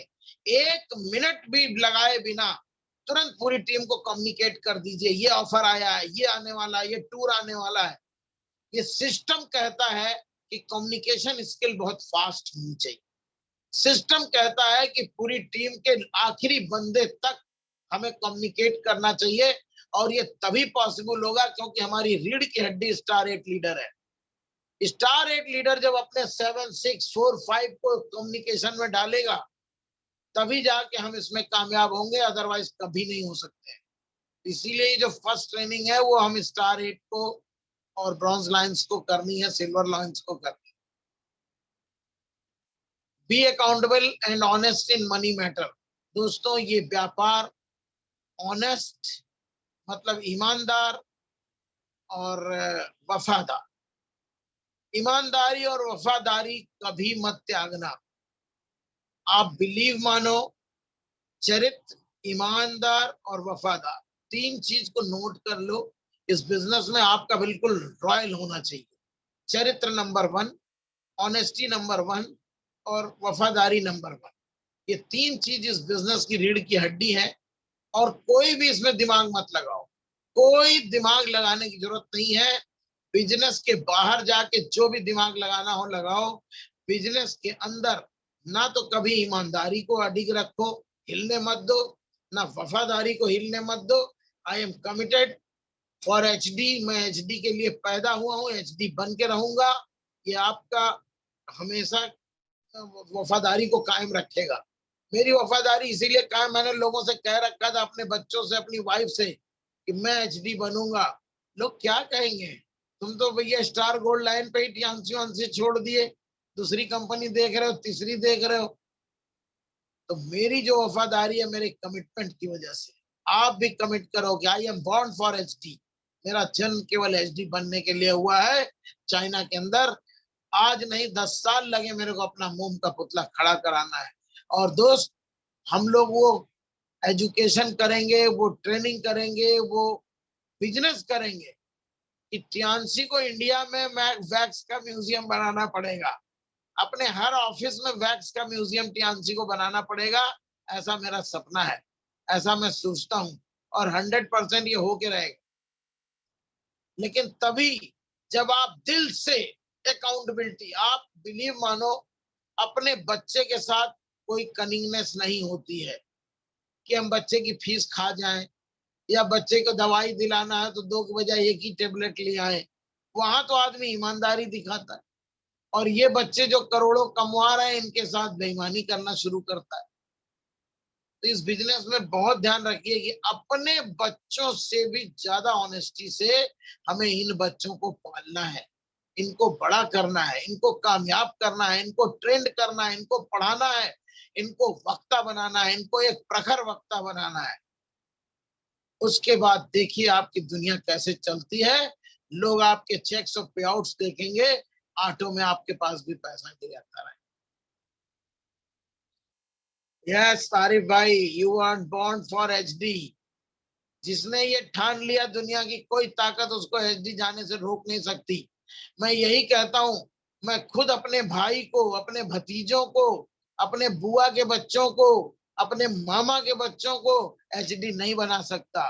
1 मिनट भी लगाए बिना तुरंत पूरी टीम को कम्युनिकेट कर दीजिए, ये ऑफर आया है, ये आने वाला है, ये टूर आने वाला है। ये सिस्टम कहता है कि कम्युनिकेशन स्किल बहुत फास्ट होनी चाहिए। सिस्टम कहता है कि पूरी टीम के आखिरी बंदे तक हमें कम्युनिकेट करना चाहिए। और ये तभी पॉसिबल होगा क्योंकि हमारी रीढ़ की हड्डी स्टार 8 लीडर है। स्टार 8 लीडर जब अपने 7, 6, 4, 5 को कम्युनिकेशन में डालेगा, तभी जाके हम इसमें कामयाब होंगे, अदरवाइज कभी नहीं हो सकते। इसीलिए जो फर्स्ट ट्रेनिंग है वो हम स्टार 8 को और ब्रॉन्ज लाइन्स को करनी है, सिल्वर लाइन्स को करनी है। Be accountable and honest in money matter. दोस्तों ये व्यापार, ऑनेस्ट मतलब ईमानदार और वफादार। ईमानदारी और वफादारी कभी मत त्यागना। आप बिलीव मानो, चरित्र, ईमानदार और वफादार, 3 चीज को नोट कर लो। इस बिजनेस में आपका बिल्कुल रॉयल होना चाहिए। चरित्र नंबर 1, ऑनेस्टी नंबर 1 और वफादारी नंबर 1। ये 3 चीज इस बिजनेस की रीढ़ की हड्डी है। और कोई भी इसमें दिमाग मत लगाओ, कोई दिमाग लगाने की जरूरत नहीं है। बिजनेस के बाहर जाके जो भी दिमाग लगाना हो लगाओ। बिजनेस के अंदर ना तो कभी ईमानदारी को अडिग रखो, हिलने मत दो, ना वफादारी को हिलने मत दो। I am committed for HD. मैं एचडी के लिए पैदा हुआ हूँ, एचडी बन के रहूंगा। ये आपका हमेशा वफादारी को कायम रखेगा। मेरी वफादारी इसीलिए कायम, मैंने लोगों से कह रखा था, अपने बच्चों से, अपनी वाइफ से, कि मैं एचडी बनूंगा। लोग क्या कहेंगे, तुम तो भैया स्टार गोल्ड लाइन पे ही टियांसी छोड़ दिए, दूसरी कंपनी देख रहे हो, तीसरी देख रहे हो। तो मेरी जो वफादारी है मेरे कमिटमेंट की वजह से। आप भी कमिट करोगे। I am born for HD. मेरा जन्म केवल एचडी बनने के लिए हुआ है चाइना के अंदर। आज नहीं 10 साल लगे मेरे को अपना मोम का पुतला खड़ा कराना है। और दोस्त हम लोग वो एजुकेशन करेंगे, वो ट्रेनिंग करेंगे, वो बिजनेस करेंगे कि टियांसी को इंडिया में वैक्स का म्यूजियम बनाना पड़ेगा। अपने हर ऑफिस में वैक्स का म्यूजियम टियांसी को बनाना पड़ेगा। ऐसा मेरा सपना है, ऐसा मैं सोचता हूँ और 100% ये होके रहेगा। लेकिन तभी जब आप दिल से अकाउंटेबिलिटी, आप बिलीव मानो, अपने बच्चे के साथ कोई कनिंगनेस नहीं होती है कि हम बच्चे की फीस खा जाएं या बच्चे को दवाई दिलाना है तो 2 के बजाय 1 ही टेबलेट ले आए। वहां तो आदमी ईमानदारी दिखाता है। और ये बच्चे जो करोड़ों कमा रहे हैं, इनके साथ बेईमानी करना शुरू करता है। तो इस बिजनेस में बहुत ध्यान रखिए कि अपने बच्चों से भी ज्यादा ऑनेस्टी से हमें इन बच्चों को पालना है, इनको बड़ा करना है, इनको कामयाब करना है, इनको ट्रेंड करना है, इनको पढ़ाना है, इनको वक्ता बनाना है, इनको एक प्रखर वक्ता बनाना है। उसके बाद देखिए आपकी दुनिया कैसे चलती है। लोग आपके चेक्स और पे आउट्स देखेंगे, ऑटो में आपके पास भी पैसा गिर आता है। यस तारिफ भाई, you are born for HD. जिसने ये ठान लिया, दुनिया की कोई ताकत उसको एचडी जाने से रोक नहीं सकती। मैं यही कहता हूं, मैं खुद अपने भाई को, अपने भतीजों को, अपने बुआ के बच्चों को, अपने मामा के बच्चों को एचडी नहीं बना सकता।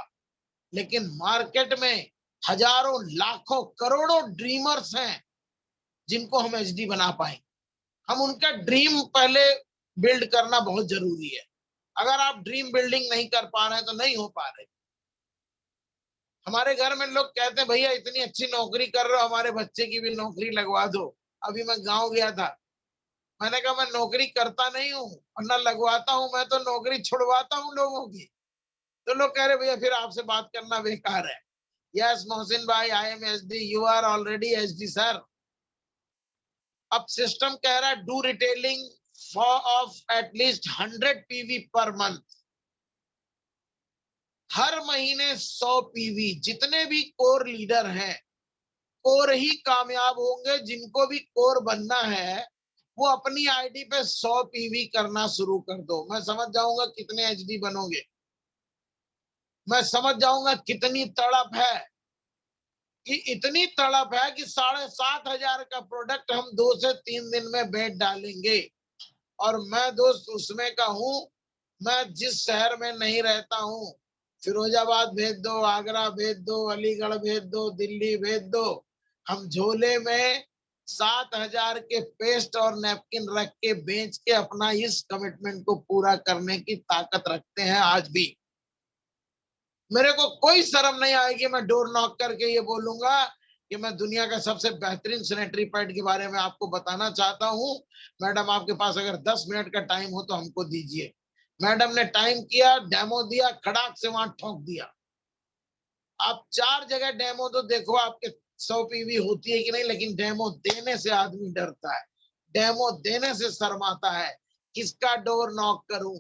लेकिन मार्केट में हजारों, लाखों, करोड़ों ड्रीमर्स हैं जिनको हम एचडी बना पाए। हम उनका ड्रीम पहले बिल्ड करना बहुत जरूरी है। अगर आप ड्रीम बिल्डिंग नहीं कर पा रहे हैं तो नहीं हो पा रहे। हमारे घर में लोग कहते हैं भैया इतनी अच्छी नौकरी कर रहे हो, हमारे बच्चे की भी नौकरी लगवा दो। अभी मैं गांव गया था, मैंने कहा मैं नौकरी करता नहीं हूँ और न लगवाता हूँ, मैं तो नौकरी छुड़वाता हूँ लोगों की। तो लोग कह रहे भैया फिर आपसे बात करना बेकार है। यस मोहसिन भाई, I am SD, you are already SD sir. अब सिस्टम कह रहा है do retailing for of at least 100 PV per month. हर महीने 100 पीवी। जितने भी कोर लीडर हैं, कोर ही कामयाब होंगे। जिनको भी कोर बनना है वो अपनी आईडी पे 100 पीवी करना शुरू कर दो। मैं समझ जाऊंगा कितने एचडी बनोगे, मैं समझ जाऊंगा कितनी तड़प है। कि इतनी तड़प है कि 7,500 का प्रोडक्ट हम 2 से 3 दिन में बेच डालेंगे। और मैं दोस्त उसमें का हूं। मैं जिस शहर में नहीं रहता हूं, फिरोजाबाद भेज दो, आगरा भेज दो, अलीगढ़ भेज दो, दिल्ली भेज दो, हम झोले में 7,000 के पेस्ट और नैपकिन रख के बेच के अपना इस कमिटमेंट को पूरा करने की ताकत रखते हैं आज भी। मेरे को कोई शर्म नहीं आएगी, मैं डोर नॉक करके ये बोलूंगा कि मैं दुनिया का सबसे बेहतरीन सैनिटरी पैड के बारे में आपको बताना चाहता हूँ। मैडम आपके पास अगर 10 मिनट का टाइम हो तो हमको दीजिए। मैडम ने टाइम किया, डेमो दिया, खड़ाक से वहां ठोक दिया। आप 4 जगह डेमो तो देखो आपके 100 पीवी होती है कि नहीं, लेकिन डेमो देने से आदमी डरता है, डेमो देने से शर्माता है। किसका डोर नॉक करूं?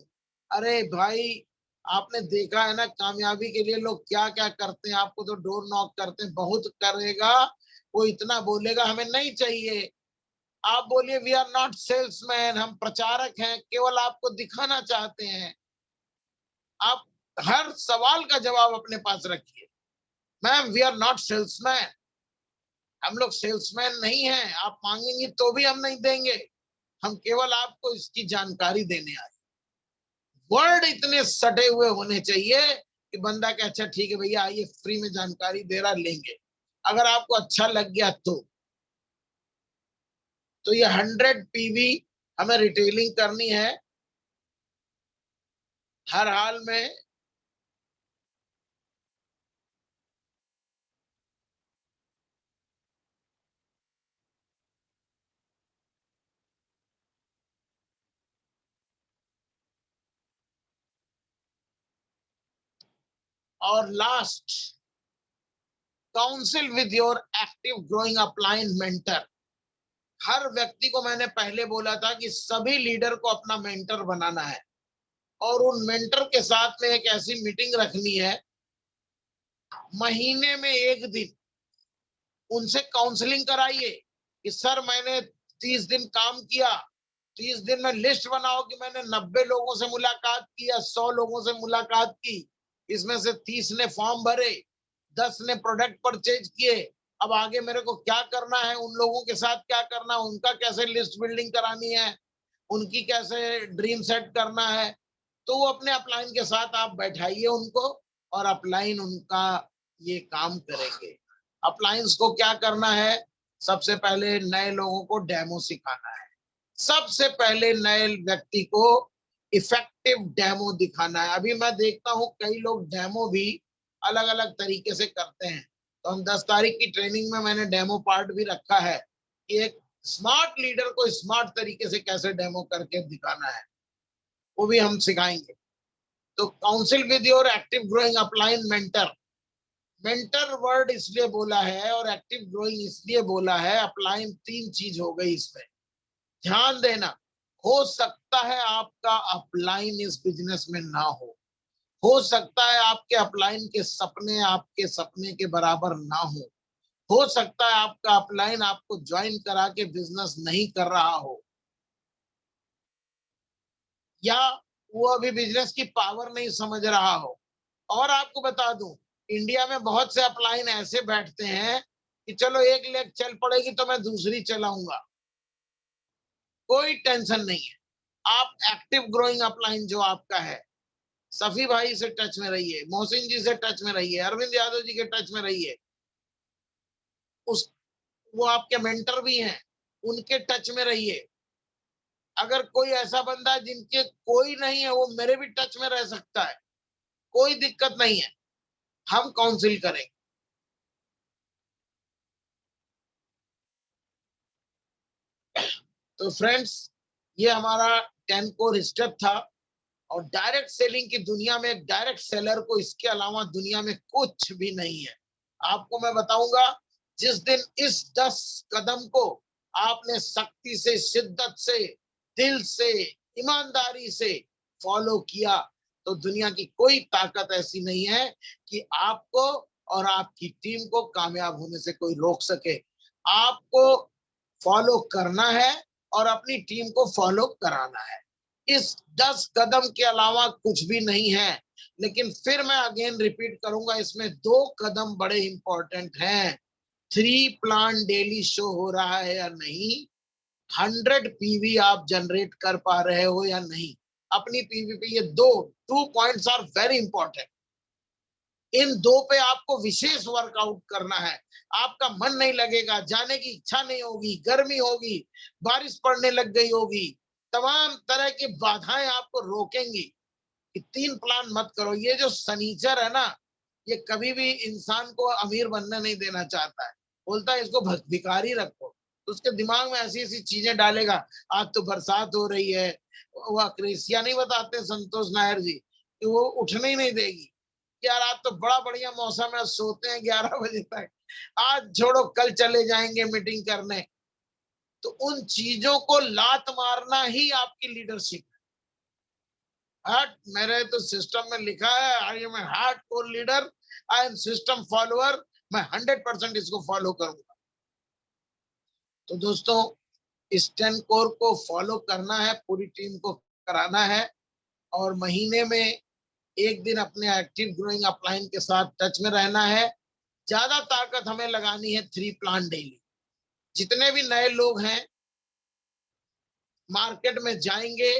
अरे भाई, आपने देखा है ना कामयाबी के लिए लोग क्या क्या करते हैं। आपको तो डोर नॉक करते हैं, बहुत करेगा वो इतना बोलेगा हमें नहीं चाहिए। आप बोलिए वी आर नॉट सेल्समैन, हम प्रचारक हैं, केवल आपको दिखाना चाहते हैं। आप हर सवाल का जवाब अपने पास रखिए। Ma'am we are not salesman, हम लोग सेल्समैन नहीं हैं। आप मांगेंगी तो भी हम नहीं देंगे, हम केवल आपको इसकी जानकारी देने आए। वर्ड इतने सटे हुए होने चाहिए कि बंदा के अच्छा ठीक है भैया आइए, फ्री में जानकारी दे रहा, लेंगे। अगर आपको अच्छा लग गया तो ये 100 पीवी हमें रिटेलिंग करनी है हर हाल में। और last, council with your active growing upline mentor. हर व्यक्ति को मैंने पहले बोला था कि सभी लीडर को अपना मेंटर बनाना है और उन मेंटर के साथ में एक ऐसी मीटिंग रखनी है, महीने में 1 दिन उनसे काउंसलिंग कराइए कि सर मैंने 30 दिन काम किया, 30 दिन में लिस्ट बनाओ कि मैंने 90 लोगों से मुलाकात की या 100 लोगों से मुलाकात की, इसमें से 30 ने फॉर्म भरे, 10 ने प्रोडक्ट परचेज किए। अब आगे मेरे को क्या करना है, उन लोगों के साथ क्या करना है, उनका कैसे लिस्ट बिल्डिंग करानी है, उनकी कैसे ड्रीम सेट करना है। तो वो अपने अपलाइन के साथ आप बैठाइए उनको और अपलाइन उनका ये काम करेंगे। अपलाइंस को क्या करना है, सबसे पहले नए लोगों को डेमो सिखाना है। सबसे पहले नए व्यक्ति को इफेक्टिव डेमो दिखाना है। अभी मैं देखता हूं कई लोग डेमो भी अलग अलग तरीके से करते हैं। तो हम 10 तारीख की ट्रेनिंग में मैंने डेमो पार्ट भी रखा है कि एक स्मार्ट लीडर को स्मार्ट तरीके से कैसे डेमो करके दिखाना है, वो भी हम सिखाएंगे। तो council with your active growing upline mentor. Mentor word इसलिए बोला है और एक्टिव ग्रोइंग इसलिए बोला है, अपलाइन 3 चीज हो गई इसमें, ध्यान देना। हो सकता है आपका अपलाइन इस बिजनेस में ना हो सकता है आपके अपलाइन के सपने आपके सपने के बराबर ना हो सकता है आपका अपलाइन आपको ज्वाइन करा के बिजनेस नहीं कर रहा हो, या वो अभी बिजनेस की पावर नहीं समझ रहा हो। और आपको बता दूं, इंडिया में बहुत से अपलाइन ऐसे बैठते हैं कि चलो एक लेग चल पड़ेगी तो मैं दूसरी चलाऊंगा, कोई टेंशन नहीं है। आप एक्टिव ग्रोइंग अपलाइन जो आपका है, सफी भाई से टच में रहिए, मोहसिन जी से टच में रहिए, अरविंद यादव जी के टच में रहिए। उस वो आपके मेंटर भी हैं, उनके टच में रहिए। अगर कोई ऐसा बंदा है जिनके कोई नहीं है, वो मेरे भी टच में रह सकता है, कोई दिक्कत नहीं है, हम काउंसिल करेंगे। तो फ्रेंड्स, ये हमारा 10 कोर स्टेप था। और डायरेक्ट सेलिंग की दुनिया में एक डायरेक्ट सेलर को इसके अलावा दुनिया में कुछ भी नहीं है। आपको मैं बताऊंगा, जिस दिन इस 10 कदम को आपने सख्ती से, शिद्दत से, दिल से, ईमानदारी से फॉलो किया, तो दुनिया की कोई ताकत ऐसी नहीं है कि आपको और आपकी टीम को कामयाब होने से कोई रोक सके। आपको फॉलो करना है और अपनी टीम को फॉलो कराना है। इस 10 कदम के अलावा कुछ भी नहीं है। लेकिन फिर मैं अगेन रिपीट करूंगा, इसमें 2 कदम बड़े इंपॉर्टेंट हैं। 3 प्लान डेली शो हो रहा है या नहीं, 100 पीवी आप जनरेट कर पा रहे हो या नहीं, अपनी पीवी पे। ये 2 पॉइंट्स आर वेरी इंपॉर्टेंट। इन 2 पे आपको विशेष वर्कआउट करना है। आपका मन नहीं लगेगा, जाने की इच्छा नहीं होगी, गर्मी होगी, बारिश पड़ने लग गई होगी, तमाम तरह की बाधाएं आपको रोकेंगी कि 3 प्लान मत करो। ये जो सनीचर है ना, ये कभी भी इंसान को अमीर बनने नहीं देना चाहता है। बोलता है इसको भिखारी रखो, तो उसके दिमाग में ऐसी ऐसी चीजें डालेगा। आज तो बरसात हो रही है, वो अक्रेसिया नहीं बताते संतोष नायर जी कि वो उठने ही नहीं देगी। यार आज तो बड़ा बढ़िया मौसम है, सोते हैं 11 बजे तक, आज छोड़ो कल चले जाएंगे मीटिंग करने। तो उन चीजों को लात मारना ही आपकी लीडरशिप है। मेरे तो सिस्टम में लिखा है, I am a hardcore leader, I am system follower. मैं 100% इसको फॉलो करूंगा। तो दोस्तों, इस 10 कोर को फॉलो करना है, पूरी टीम को कराना है, और महीने में एक दिन अपने एक्टिव ग्रोइंग अपलाइन के साथ टच में रहना है। ज्यादा ताकत हमें लगानी है 3 प्लान डेली। जितने भी नए लोग हैं मार्केट में जाएंगे,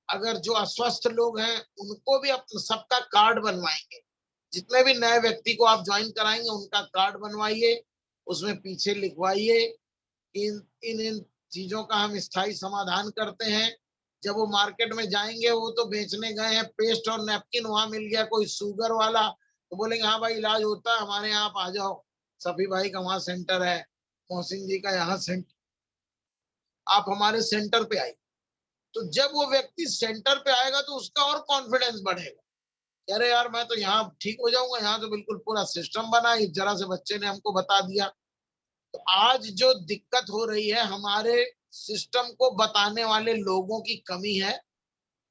अगर जो अस्वस्थ लोग हैं उनको भी अपना सबका कार्ड बनवाएंगे। जितने भी नए व्यक्ति को आप ज्वाइन कराएंगे उनका कार्ड बनवाइए, उसमें पीछे लिखवाइए इन इन इन चीजों का हम स्थायी समाधान करते हैं। जब वो मार्केट में जाएंगे, वो तो बेचने गए हैं पेस्ट और नैपकिन, वहां मिल गया कोई शुगर वाला, तो बोलेंगे हाँ भाई इलाज होता है हमारे यहाँ, आप आ जाओ। सफी भाई का वहां सेंटर है, मोहसिन जी का यहाँ सेंटर, आप हमारे सेंटर पे आइए। तो जब वो व्यक्ति सेंटर पे आएगा तो उसका और कॉन्फिडेंस बढ़ेगा। अरे यार मैं तो यहाँ ठीक हो जाऊंगा, यहाँ तो बिल्कुल पूरा सिस्टम बना, इस जरा से बच्चे ने हमको बता दिया। तो आज जो दिक्कत हो रही है, हमारे सिस्टम को बताने वाले लोगों की कमी है।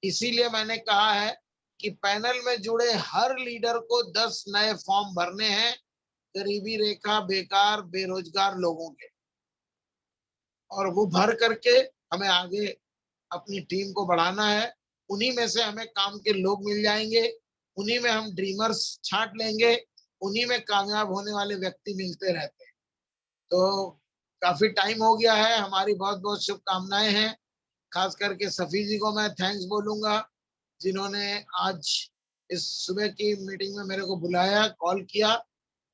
इसीलिए मैंने कहा है कि पैनल में जुड़े हर लीडर को 10 नए फॉर्म भरने हैं, गरीबी रेखा, बेकार, बेरोजगार लोगों के, और वो भर करके हमें आगे अपनी टीम को बढ़ाना है। उन्हीं में से हमें काम के लोग मिल जाएंगे, उन्हीं में हम ड्रीमर्स छांट लेंगे, उन्हीं में कामयाब होने वाले व्यक्ति मिलते रहते हैं। तो काफी टाइम हो गया है, हमारी बहुत बहुत शुभकामनाएं हैं। खास करके सफी जी को मैं थैंक्स बोलूंगा, जिन्होंने आज इस सुबह की मीटिंग में मेरे को बुलाया, कॉल किया।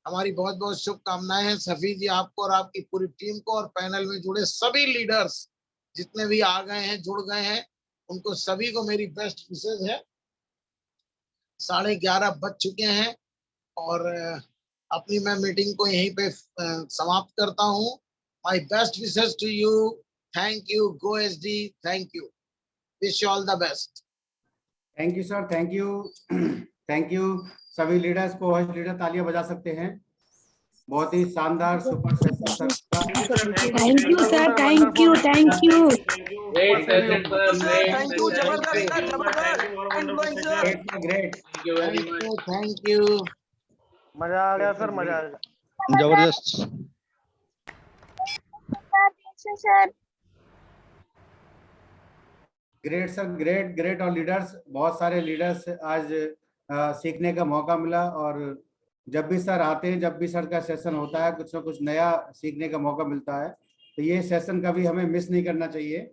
हमारी बहुत बहुत शुभकामनाएं हैं सफी जी, आपको और आपकी पूरी टीम को, और पैनल में जुड़े सभी लीडर्स जितने भी आ गए हैं, जुड़ गए हैं, उनको सभी को मेरी बेस्ट विशेष है। 11:30 बज चुके हैं और अपनी मैं मीटिंग को यहीं पे समाप्त करता हूँ। My best wishes to you, thank you, go SD, thank you, wish you all the best. Thank you sir, thank you, thank you. सभी लीडर्स को, होस्ट लीडर तालियां बजा सकते हैं। बहुत ही शानदार super session sir. Thank you sir, thank you, thank you. Great, thank you. मजा आ गया सर, मजा आ गया, जबरदस्त। Great sir, great great. और लीडर्स, बहुत सारे लीडर्स आज सीखने का मौका मिला, और जब भी सर आते हैं, जब भी सर का सेशन होता है, कुछ ना कुछ नया सीखने का मौका मिलता है। तो ये सेशन कभी हमें मिस नहीं करना चाहिए।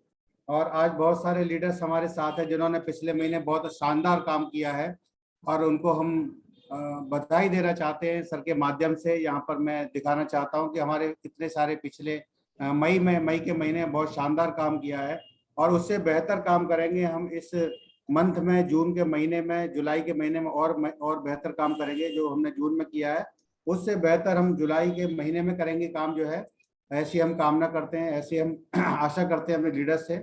और आज बहुत सारे लीडर्स हमारे साथ हैं जिन्होंने पिछले महीने बहुत शानदार काम किया है, और उनको हम बधाई देना चाहते हैं सर के माध्यम से। यहाँ पर मैं दिखाना चाहता हूँ कि हमारे कितने सारे पिछले मई के महीने बहुत शानदार काम किया है, और उससे बेहतर काम करेंगे हम इस मंथ में, जून के महीने में, जुलाई के महीने में और बेहतर काम करेंगे। जो हमने जून में किया है उससे बेहतर हम जुलाई के महीने में करेंगे काम जो है। ऐसी हम कामना करते हैं, ऐसी हम आशा करते हैं अपने लीडर से।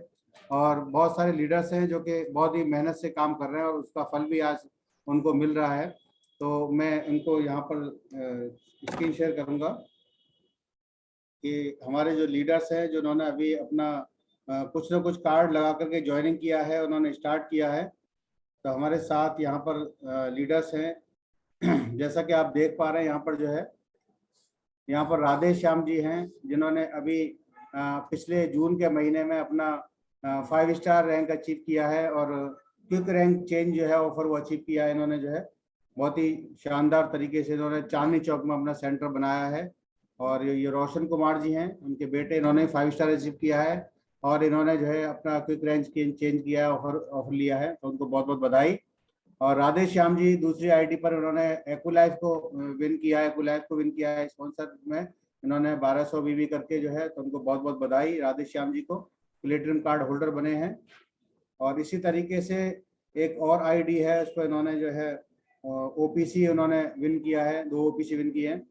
और बहुत सारे लीडर्स हैं जो कि बहुत ही मेहनत से काम कर रहे हैं और उसका फल भी आज उनको मिल रहा है। तो मैं उनको यहाँ पर स्क्रीन शेयर करूँगा कि हमारे जो लीडर्स हैं जिन्होंने अभी अपना कुछ ना कुछ कार्ड लगा करके ज्वाइनिंग किया है, उन्होंने स्टार्ट किया है। तो हमारे साथ यहाँ पर लीडर्स हैं जैसा कि आप देख पा रहे हैं, यहाँ पर जो है यहाँ पर राधे श्याम जी हैं जिन्होंने अभी पिछले जून के महीने में अपना 5 स्टार रैंक अचीव किया है और क्विक रैंक चेंज जो है ऑफर वो अचीव किया है। इन्होंने जो है बहुत ही शानदार तरीके से इन्होंने चांदनी चौक में अपना सेंटर बनाया है। और ये रोशन कुमार जी हैं, उनके बेटे, इन्होंने 5 स्टार अचीव किया है और इन्होंने जो है अपना क्विक रैंक चेंज किया है, ऑफर लिया है, तो उनको बहुत बहुत बधाई। और राधे श्याम जी दूसरी आईडी पर उन्होंने एक्लाइफ को विन किया है, एक्लाइफ को विन किया है स्पॉन्सर में, इन्होंने 1200 बीबी करके जो है, तो उनको बहुत बहुत बधाई। राधे श्याम जी को प्लेटिनम कार्ड होल्डर बने हैं। और इसी तरीके से एक और आईडी है, उस पर इन्होंने जो है ओपीसी उन्होंने विन किया है, 2 ओपीसी विन किए हैं।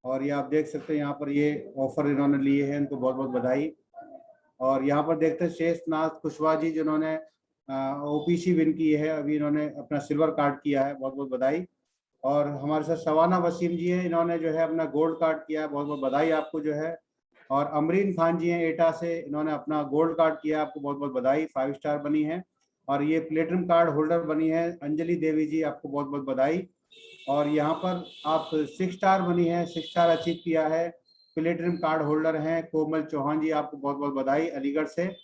और ये आप देख सकते हैं यहाँ पर ये ऑफर इन्होंने लिए हैं, इनको बहुत बहुत बधाई। और यहाँ पर देखते हैं शेषनाथ कुशवाहा जी जिन्होंने ओपीसी विन की है, अभी इन्होंने अपना सिल्वर कार्ड किया है, बहुत बहुत बधाई। और हमारे साथ शबाना वसीम जी हैं, इन्होंने जो है अपना गोल्ड कार्ड किया है, बहुत बहुत बधाई आपको जो है। और अमरीन खान जी हैं एटा से, इन्होंने अपना गोल्ड कार्ड किया, आपको बहुत बहुत बधाई, 5 स्टार बनी है। और ये प्लेटिनम कार्ड होल्डर बनी है अंजलि देवी जी, आपको बहुत बहुत बधाई। और यहाँ पर आप 6 स्टार बनी है, 6 स्टार अचीव किया है, प्लेटिनम कार्ड होल्डर हैं कोमल चौहान जी, आपको बहुत बहुत बधाई अलीगढ़ से।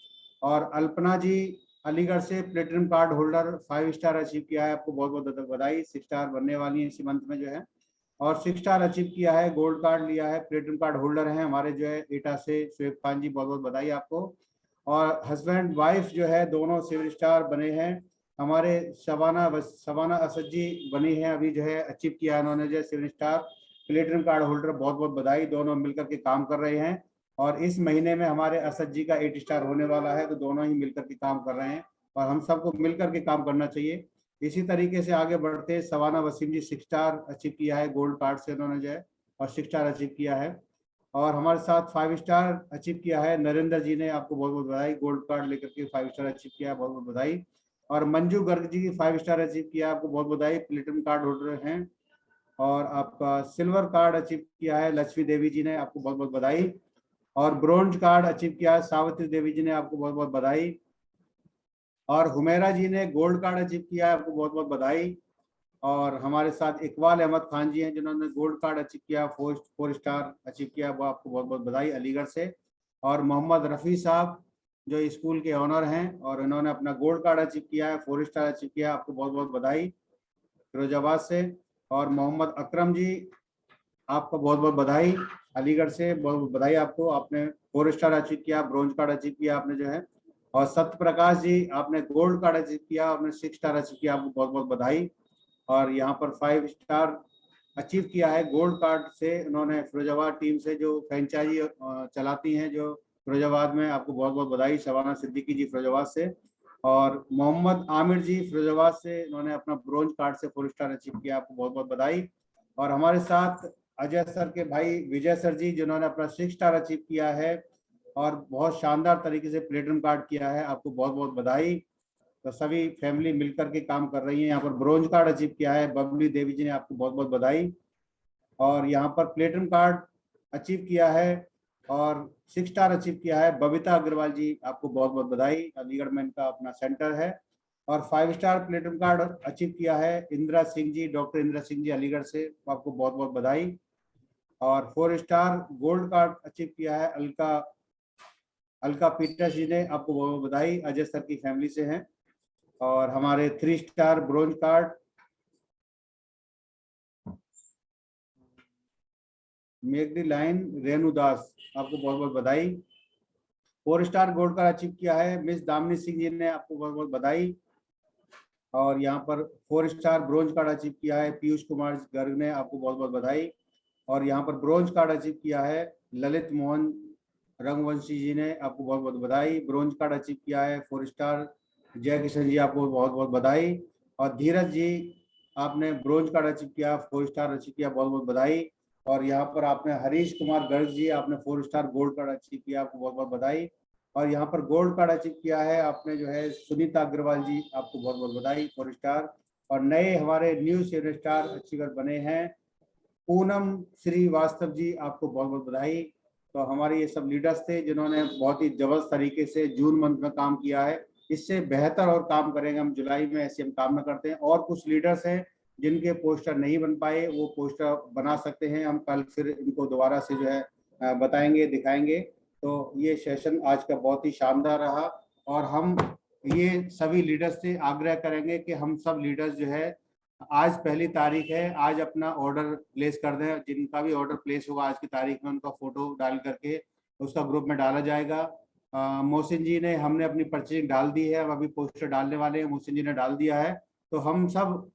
और अल्पना जी अलीगढ़ से platinum card holder 5 star achieve किया है, आपको बहुत बहुत बधाई, 6 स्टार बनने वाली है इसी मंथ में जो है। और 6 स्टार अचीव किया है, गोल्ड कार्ड लिया है, प्लेटिनम कार्ड होल्डर हैं हमारे जो है एटा से शुएब खान जी, बहुत बहुत बधाई आपको। और हस्बैंड वाइफ जो है दोनों 7 स्टार बने हैं हमारे। शबाना असद जी बनी है, अभी जो है अचीव किया है इन्होंने जो है 7 स्टार प्लेटिनम कार्ड होल्डर, बहुत बहुत बधाई, दोनों मिलकर के काम कर रहे हैं। और इस महीने में हमारे असद जी का 8 स्टार होने वाला है, तो दोनों ही मिलकर के काम कर रहे हैं और हम सबको मिलकर के काम करना चाहिए। इसी तरीके से आगे बढ़ते शबाना वसीम जी 6 स्टार अचीव किया है, गोल्ड कार्ड से उन्होंने जो है, और 6 स्टार अचीव किया है। और हमारे साथ 5 स्टार अचीव किया है नरेंद्र जी ने, आपको बहुत बहुत बधाई, गोल्ड कार्ड लेकर के 5 स्टार अचीव किया, बहुत बहुत बधाई। और मंजू गर्ग जी की 5 स्टार अचीव किया, आपको बहुत बधाई, प्लेटिनम कार्ड होल्डर हैं। और आपका सिल्वर कार्ड अचीव किया है लक्ष्मी देवी जी ने, आपको बहुत बहुत बधाई। और ब्रोंज कार्ड अचीव किया है सावित्री देवी जी ने, आपको बहुत बहुत बधाई। और हुमेरा जी ने गोल्ड कार्ड अचीव किया है, आपको बहुत बहुत बधाई। और हमारे साथ इकबाल अहमद खान जी हैं जिन्होंने गोल्ड कार्ड अचीव किया, 4 स्टार अचीव किया, वो आपको बहुत बहुत बधाई अलीगढ़ से। और मोहम्मद रफ़ी साहब जो स्कूल के ऑनर हैं और इन्होंने अपना गोल्ड कार्ड अचीव किया है, 4 स्टार अचीव किया, आपको बहुत बहुत बधाई फिरोजाबाद से। और मोहम्मद अकरम जी, आपको बहुत बहुत बधाई अलीगढ़ से, बहुत बहुत बधाई आपको, आपने 4 स्टार अचीव किया, ब्रोंज कार्ड अचीव किया आपने जो है। और सत्य प्रकाश जी, आपने गोल्ड कार्ड अचीव किया, आपने 6 स्टार अचीव किया, आपको बहुत बहुत बधाई। और यहाँ पर 5 स्टार अचीव किया है गोल्ड कार्ड से, उन्होंने फिरोजाबाद टीम से जो फ्रेंचाइजी चलाती हैं जो फिरोजाबाद में, आपको बहुत बहुत बधाई, शबाना सिद्दीकी जी फिरोजाबाद से। और मोहम्मद आमिर जी फिरोजाबाद से, इन्होंने अपना ब्रोंज कार्ड से 4 स्टार अचीव किया, आपको बहुत बहुत बधाई। और हमारे साथ अजय सर के भाई विजय सर जी जिन्होंने अपना 6 स्टार अचीव किया है और बहुत शानदार तरीके से प्लेटिनम कार्ड किया है, आपको बहुत बहुत बधाई। तो सभी फैमिली मिलकर के काम कर रही है। यहाँ पर ब्रोंज कार्ड अचीव किया है बबली देवी जी ने, आपको बहुत बहुत बधाई। और यहाँ पर प्लेटिनम कार्ड अचीव किया है और 6 स्टार अचीव किया है बबीता अग्रवाल जी, आपको बहुत बहुत बधाई, अलीगढ़ में इनका अपना सेंटर है। और 5 स्टार प्लेटिनम कार्ड अचीव किया है इंदिरा सिंह जी, डॉक्टर इंदिरा सिंह जी अलीगढ़ से, आपको बहुत बहुत बधाई। और 4 स्टार गोल्ड कार्ड अचीव किया है अलका पीटर जी ने, आपको बहुत बहुत बधाई, अजय सर की फैमिली से हैं। और हमारे 3 स्टार ब्रोंज कार्ड मेगडी लाइन रेणु दास, आपको बहुत बहुत बधाई। 4 स्टार गोल्ड कार्ड अचीव किया है मिस दामिनी सिंह जी ने, आपको बहुत बहुत बधाई। और यहाँ पर 4 स्टार ब्रोंज कार्ड अचीव किया है पीयूष कुमार गर्ग ने, आपको बहुत बहुत बधाई। और यहाँ पर ब्रोंज कार्ड अचीव किया है ललित मोहन रंगवंशी जी ने, आपको बहुत बहुत बधाई। ब्रोंज कार्ड अचीव किया है 4 स्टार जय किशन जी, आपको बहुत बहुत बधाई। और धीरज जी, आपने ब्रोंज कार्ड अचीव किया, 4 स्टार अचीव किया, बहुत बहुत बधाई। और यहाँ पर आपने हरीश कुमार गर्ग जी, आपने 4 स्टार गोल्ड कार्ड अचीव किया, आपको बहुत बहुत बधाई। और यहाँ पर गोल्ड कार्ड अचीव किया है आपने जो है सुनीता अग्रवाल जी, आपको बहुत बहुत बधाई 4 स्टार। और नए हमारे न्यू 7 स्टार अचीवर बने हैं पूनम श्रीवास्तव जी, आपको बहुत बहुत बधाई। तो हमारे ये सब लीडर्स थे जिन्होंने बहुत ही जबरदस्त तरीके से जून मंथ में काम किया है। इससे बेहतर और काम करेंगे हम जुलाई में, ऐसे हम काम न करते हैं। और कुछ लीडर्स हैं जिनके पोस्टर नहीं बन पाए, वो पोस्टर बना सकते हैं, हम कल फिर इनको दोबारा से जो है बताएंगे, दिखाएंगे। तो ये सेशन आज का बहुत ही शानदार रहा और हम ये सभी लीडर्स से आग्रह करेंगे कि हम सब लीडर्स जो है आज पहली तारीख है, आज अपना ऑर्डर प्लेस कर दें। जिनका भी ऑर्डर प्लेस होगा आज की तारीख में उनका फोटो डाल करके उसका ग्रुप में डाला जाएगा। मोहसिन जी ने, हमने अपनी परचेजिंग डाल दी है, अब अभी पोस्टर डालने वाले हैं, मोहसिन जी ने डाल दिया है। तो हम सब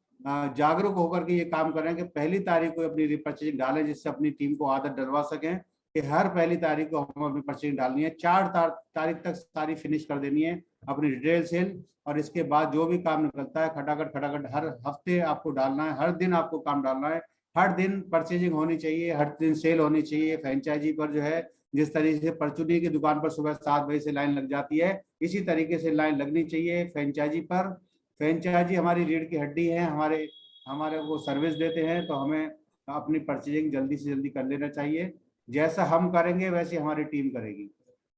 जागरूक होकर के ये काम करें कि पहली तारीख को अपनी परचेजिंग डालें, जिससे अपनी टीम को आदत डलवा सकें कि हर पहली तारीख को हम अपनी परचेजिंग डालनी है। 4 तारीख तक सारी फिनिश कर देनी है अपनी रिटेल सेल। और इसके बाद जो भी काम निकलता है खटाखट हर हफ्ते आपको डालना है, हर दिन आपको काम डालना है, हर दिन परचेजिंग होनी चाहिए, हर दिन सेल होनी चाहिए। फ्रेंचाइजी पर जो है जिस तरीके से परचूनी की दुकान पर सुबह 7 बजे से लाइन लग जाती है, इसी तरीके से लाइन लगनी चाहिए फ्रेंचाइजी पर। फ्रेंचाइजी हमारी रीढ़ की हड्डी है, हमारे वो सर्विस देते हैं, तो हमें अपनी परचेजिंग जल्दी से जल्दी कर लेना चाहिए। जैसा हम करेंगे वैसे हमारी टीम करेगी।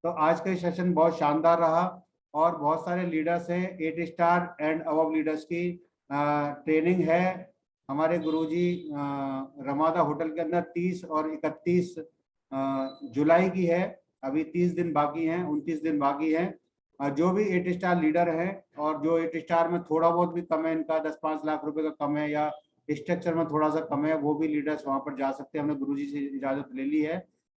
तो आज का सेशन बहुत शानदार रहा और बहुत सारे लीडर्स हैं, 8 स्टार एंड अबव लीडर्स की ट्रेनिंग है हमारे गुरुजी रमादा होटल के अंदर 30 और 31 जुलाई की है। अभी 30 दिन बाकी हैं, 29 दिन बाकी हैं। जो भी 8 स्टार लीडर हैं और जो 8 स्टार में थोड़ा बहुत भी कम है, इनका 10-5 लाख रुपए का कम है या स्ट्रक्चर में थोड़ा सा कम है, वो भी लीडर्स वहां पर जा सकते हैं। हमने गुरुजी से इजाजत ले ली है,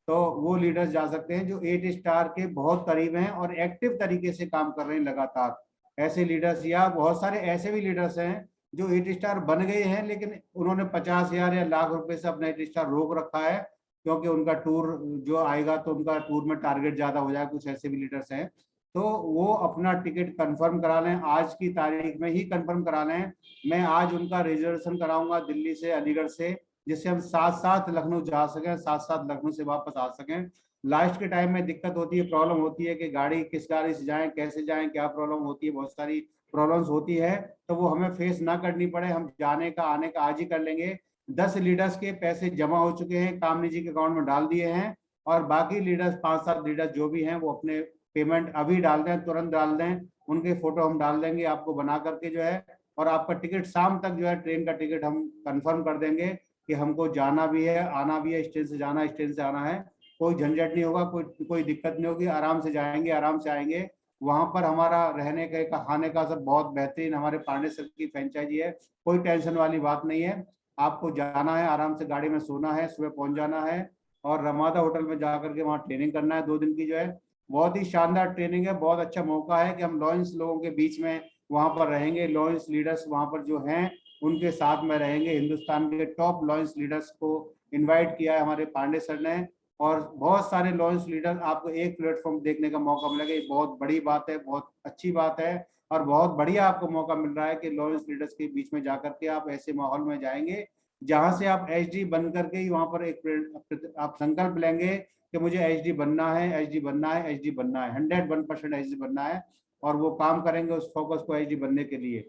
तो वो लीडर्स जा सकते हैं जो 8 स्टार के बहुत करीब हैं और एक्टिव तरीके से काम कर रहे हैं लगातार। ऐसे लीडर्स, या बहुत सारे ऐसे भी लीडर्स हैं जो 8 स्टार बन गए हैं लेकिन उन्होंने 50,000 या लाख रुपए से अपना 8 स्टार रोक रखा है, क्योंकि उनका टूर जो आएगा तो उनका टूर में टारगेट ज्यादा हो जाएगा। कुछ ऐसे भी लीडर्स हैं, तो वो अपना टिकट कंफर्म करा लें, आज की तारीख में ही कंफर्म करा लें। मैं आज उनका रिजर्वेशन कराऊंगा दिल्ली से, अलीगढ़ से, जिससे हम साथ साथ लखनऊ जा सकें, साथ साथ लखनऊ से वापस आ सकें। लास्ट के टाइम में दिक्कत होती है, प्रॉब्लम होती है कि गाड़ी किस गाड़ी से जाएं, कैसे जाएं, क्या प्रॉब्लम होती है, बहुत सारी प्रॉब्लम्स होती है, तो वो हमें फेस ना करनी पड़े। हम जाने का आने का आज ही कर लेंगे। 10 लीडर्स के पैसे जमा हो चुके हैं, कामनी जी के अकाउंट में डाल दिए हैं, और बाकी लीडर्स 5-7 लीडर्स जो भी हैं वो अपने पेमेंट अभी डाल दें, तुरंत डाल दें। उनके फोटो हम डाल देंगे आपको बना करके जो है, और आपका टिकट शाम तक जो है ट्रेन का टिकट हम कंफर्म कर देंगे कि हमको जाना भी है, आना भी है, स्टेशन से जाना है, स्टेशन से आना है। कोई झंझट नहीं होगा, कोई दिक्कत नहीं होगी, आराम से जाएंगे, आराम से आएंगे। वहां पर हमारा रहने का खाने का सब बहुत बेहतरीन, हमारे पांडे सर की फ्रेंचाइजी है, कोई टेंशन वाली बात नहीं है। आपको जाना है, आराम से गाड़ी में सोना है, सुबह पहुंच जाना है और रमादा होटल में जाकर के वहाँ ट्रेनिंग करना है 2 दिन की जो है। बहुत ही शानदार ट्रेनिंग है, बहुत अच्छा मौका है कि हम लॉयंस लोगों के बीच में वहां पर रहेंगे। लॉयंस लीडर्स वहां पर जो हैं उनके साथ में रहेंगे। हिंदुस्तान के टॉप लॉयंस लीडर्स को इनवाइट किया है हमारे पांडे सर ने, और बहुत सारे लॉयंस लीडर आपको एक प्लेटफॉर्म देखने का मौका मिलेगा। ये बहुत बड़ी बात है, बहुत अच्छी बात है, और बहुत बढ़िया आपको मौका मिल रहा है कि लॉयंस लीडर्स के बीच में जाकर के आप ऐसे माहौल में जाएंगे जहां से आप एचडी बन करके ही वहां पर एक आप संकल्प लेंगे कि मुझे एचडी बनना है, एचडी बनना है, एचडी बनना है, 101% एचडी बनना है, और वो काम करेंगे उस फोकस को एचडी बनने के लिए।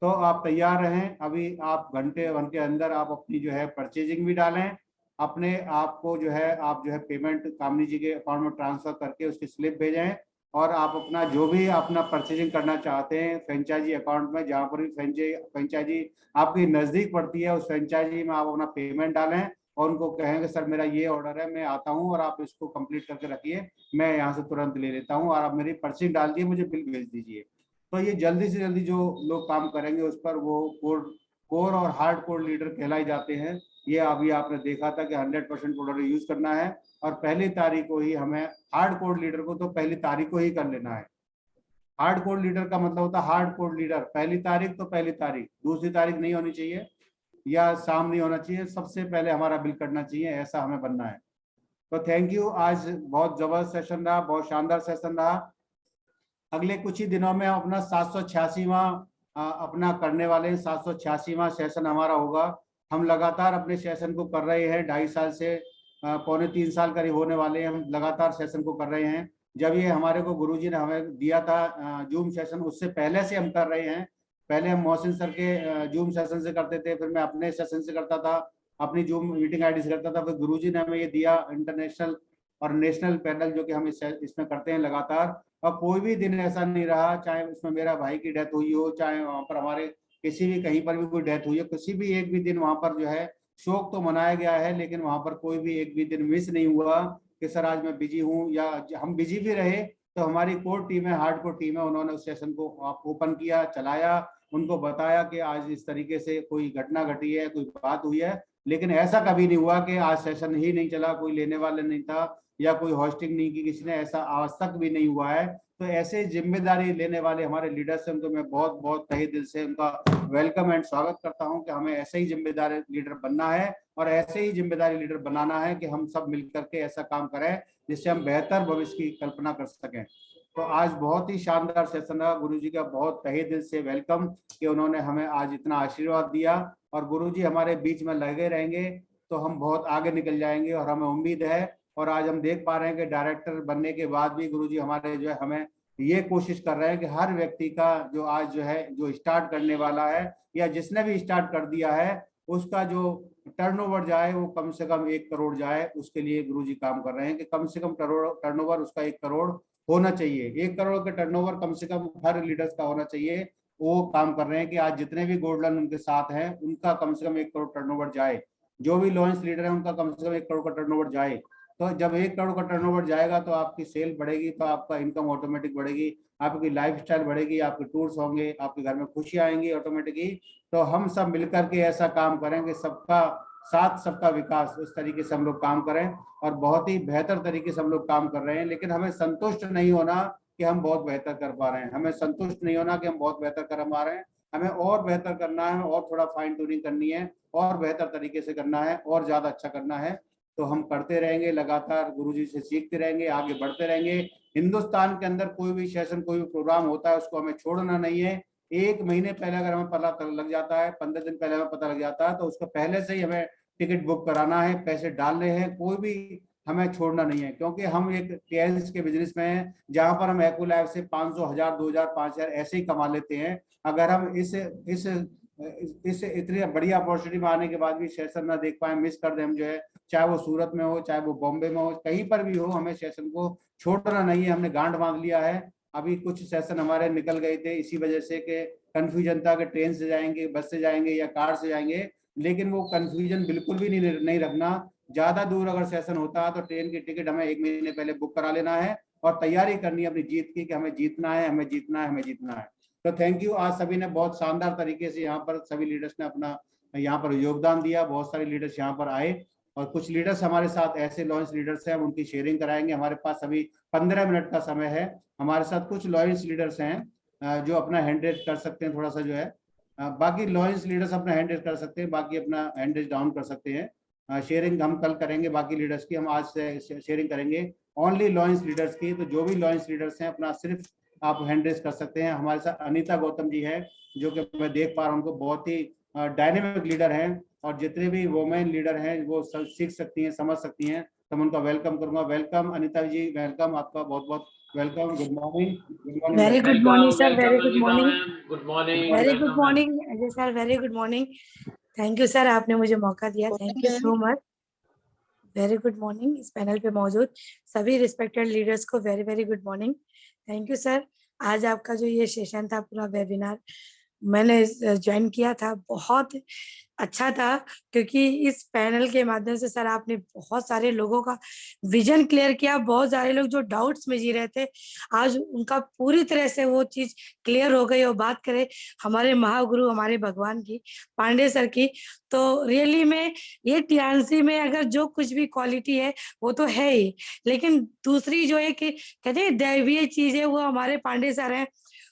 तो आप तैयार रहें, अभी आप घंटे भर के अंदर आप अपनी जो है परचेजिंग भी डालें, अपने आप को जो है आप जो है पेमेंट कामनी जी के अकाउंट में ट्रांसफर करके उसकी स्लिप भेजें, और आप अपना जो भी अपना परचेजिंग करना चाहते हैं फ्रेंचाइजी अकाउंट में, जहाँ पर भी फ्रेंचाइजी आपकी नजदीक पड़ती है उस फ्रेंचाइजी में आप अपना पेमेंट डालें और उनको कहेंगे सर मेरा ये ऑर्डर है, मैं आता हूँ और आप इसको कंप्लीट करके रखिए, मैं यहाँ से तुरंत ले लेता हूँ, और आप मेरी पर्ची डाल दिए, मुझे बिल भेज दीजिए। तो ये जल्दी से जल्दी जो लोग काम करेंगे उस पर वो कोर और हार्ड कोर लीडर कहलाई जाते हैं। ये अभी आपने देखा था कि 100% कोडर यूज करना है, और पहली तारीख को ही हमें हार्ड कोड लीडर को तो पहली तारीख को ही कर लेना है। हार्ड कोड लीडर का मतलब होता है हार्ड कोड लीडर, पहली तारीख तो पहली तारीख, दूसरी तारीख नहीं होनी चाहिए या शाम नहीं होना चाहिए, सबसे पहले हमारा बिल कटना चाहिए, ऐसा हमें बनना है। तो थैंक यू, आज बहुत जबरदस्त सेशन रहा, बहुत शानदार सेशन रहा। अगले कुछ ही दिनों में अपना 786वां अपना करने वाले हैं, 786वां सेशन हमारा होगा। हम लगातार अपने सेशन को कर रहे हैं, 2.5 साल से 2.25 साल करीब होने वाले हैं, हम लगातार सेशन को कर रहे हैं। जब ये हमारे को गुरुजी ने हमें दिया था जूम सेशन, उससे पहले से हम कर रहे हैं। पहले हम मोहसिन सर के जूम सेशन से करते थे, फिर मैं अपने सेशन से करता था, अपनी जूम मीटिंग आईडी से करता था। फिर गुरुजी ने हमें ये दिया इंटरनेशनल और नेशनल पैनल, जो कि हम इसमें करते हैं लगातार। और कोई भी दिन ऐसा नहीं रहा, चाहे उसमें मेरा भाई की डेथ हुई हो, चाहे वहाँ पर हमारे किसी भी कहीं पर भी कोई डेथ हुई है, किसी भी एक भी दिन वहाँ पर जो है शोक तो मनाया गया है, लेकिन वहाँ पर कोई भी एक भी दिन मिस नहीं हुआ कि सर आज मैं बिजी हूँ, या हम बिजी भी रहे तो हमारी कोर टीम है, हार्ड कोर टीम है, उन्होंने उस सेशन को ओपन किया, चलाया, उनको बताया कि आज इस तरीके से कोई घटना घटी है, कोई बात हुई है। लेकिन ऐसा कभी नहीं हुआ कि आज सेशन ही नहीं चला, कोई लेने वाला नहीं था, या कोई होस्टिंग नहीं की किसी ने, ऐसा आज तक भी नहीं हुआ है। तो ऐसे जिम्मेदारी लेने वाले हमारे लीडर्स हैं, उनको मैं बहुत बहुत तहे दिल से उनका वेलकम एंड स्वागत करता हूं कि हमें ऐसे ही जिम्मेदारी लीडर बनना है, और ऐसे ही जिम्मेदारी लीडर बनाना है कि हम सब मिलकर के ऐसा काम करें जिससे हम बेहतर भविष्य की कल्पना कर सकें। तो आज बहुत ही शानदार सेशन रहा। गुरुजी का बहुत तहे दिल से वेलकम कि उन्होंने हमें आज इतना आशीर्वाद दिया, और गुरुजी हमारे बीच में लगे रहेंगे तो हम बहुत आगे निकल जाएंगे, और हमें उम्मीद है। और आज हम देख पा रहे हैं कि डायरेक्टर बनने के बाद भी गुरुजी हमारे जो है हमें ये कोशिश कर रहे हैं कि हर व्यक्ति का जो आज जो है जो स्टार्ट करने वाला है, या जिसने भी स्टार्ट कर दिया है, उसका जो टर्नओवर जाए वो कम से कम 1 करोड़ जाए, उसके लिए गुरुजी काम कर रहे हैं कि कम से कम टर्नओवर उसका 1 करोड़ होना चाहिए। 1 करोड़ का टर्नओवर कम से कम हर लीडर्स का होना चाहिए। वो काम कर रहे हैं कि आज जितने भी गोल्डन उनके साथ हैं उनका कम से कम 1 करोड़ टर्नओवर जाए, जो भी लॉन्च लीडर है उनका कम से कम 1 करोड़ का टर्नओवर जाए। तो जब 1 करोड़ का टर्नओवर जाएगा तो आपकी सेल बढ़ेगी, तो आपका इनकम ऑटोमेटिक बढ़ेगी, आपकी लाइफस्टाइल बढ़ेगी, आपके टूर्स होंगे, आपके घर में खुशियां आएंगी ऑटोमेटिकली। तो हम सब मिलकर के ऐसा काम करेंगे, सबका साथ सबका विकास, इस तरीके से हम लोग काम करें, और बहुत ही बेहतर तरीके से हम लोग काम कर रहे हैं। लेकिन हमें संतुष्ट नहीं होना कि हम बहुत बेहतर कर पा रहे हैं, हमें संतुष्ट नहीं होना कि हम बहुत बेहतर कर पा रहे हैं, हमें और बेहतर करना है, और थोड़ा फाइन ट्यूनिंग करनी है, और बेहतर तरीके से करना है, और ज्यादा अच्छा करना है। तो हम करते रहेंगे, लगातार गुरुजी से सीखते रहेंगे, आगे बढ़ते रहेंगे। हिंदुस्तान के अंदर कोई भी सेशन, कोई भी प्रोग्राम होता है, उसको हमें छोड़ना नहीं है। 1 महीने पहले अगर हमें पता लग जाता है, 15 दिन पहले हमें पता लग जाता है, तो उसको पहले से ही हमें टिकट बुक कराना है, पैसे डालने हैं, कोई भी हमें छोड़ना नहीं है। क्योंकि हम एक टीएस के बिजनेस में हैं, जहां पर हम एक्वालाइफ से 500, 1000, 2000, 5000 ऐसे ही कमा लेते हैं। अगर हम इस इतनी बढ़िया अपॉर्चुनिटी में आने के बाद भी सेशन ना देख पाए, मिस कर दे, हम जो है, चाहे वो सूरत में हो, चाहे वो बॉम्बे में हो, कहीं पर भी हो, हमें सेशन को छोड़ना नहीं है। हमने गांठ बांध लिया है। अभी कुछ सेशन हमारे निकल गए थे इसी वजह से कि कंफ्यूजन था कि ट्रेन से जाएंगे, बस से जाएंगे या कार से जाएंगे, लेकिन वो कंफ्यूजन बिल्कुल भी नहीं रखना। ज्यादा दूर अगर सेशन होता है तो ट्रेन की टिकट हमें 1 महीने पहले बुक करा लेना है, और तैयारी करनी है अपनी जीत की कि हमें जीतना है, हमें जीतना है, हमें जीतना है। तो थैंक यू। आज सभी ने बहुत शानदार तरीके से यहाँ पर सभी लीडर्स ने अपना यहाँ पर योगदान दिया। बहुत सारे लीडर्स यहाँ पर आए, और कुछ लीडर्स हमारे साथ ऐसे लॉन्च लीडर्स हैं, हम उनकी शेयरिंग कराएंगे। हमारे पास अभी 15 मिनट का समय है। हमारे साथ कुछ लॉन्च लीडर्स हैं जो अपना हैंड रेज कर सकते हैं, थोड़ा सा जो है, बाकी लॉन्च लीडर्स अपना हैंड रेज कर सकते हैं, बाकी अपना हैंड रेज डाउन कर सकते हैं। शेयरिंग हम कल करेंगे बाकी लीडर्स की, हम आज से शेयरिंग करेंगे ओनली लॉन्च लीडर्स की। तो जो भी लॉन्च लीडर्स हैं अपना सिर्फ आप हैंड रेज कर सकते हैं। हमारे साथ अनीता गौतम जी है, जो कि मैं देख पा रहा हूँ, उनको बहुत ही डायनेमिक लीडर हैं, और जितने भी वुमेन लीडर हैं वो सीख सकती हैं, समझ सकती हैं, तो मैं उनका वेलकम करूंगा। वेलकम अनीता जी, वेलकम, आपका बहुत बहुत welcome. Good morning. Very good morning sir, very good morning, good morning. Very good morning Ajay sir, very good morning. Thank you sir, आपने मुझे मौका दिया, thank you so much. Very good morning इस panel पे मौजूद सभी रिस्पेक्टेड लीडर्स को very very good morning. Thank you sir. आज आपका जो ये सेशन था, पूरा वेबिनार मैंने ज्वाइन किया था, बहुत अच्छा था, क्योंकि इस पैनल के माध्यम से सर आपने बहुत सारे लोगों का विजन क्लियर किया। बहुत सारे लोग जो डाउट्स में जी रहे थे, आज उनका पूरी तरह से वो चीज क्लियर हो गई। और बात करें हमारे महागुरु, हमारे भगवान की, पांडे सर की, तो रियली में ये टीआरसी में अगर जो कुछ भी क्वालिटी है वो तो है ही, लेकिन दूसरी जो एक कहते हैं दैवीय चीज है, वो हमारे पांडे सर हैं।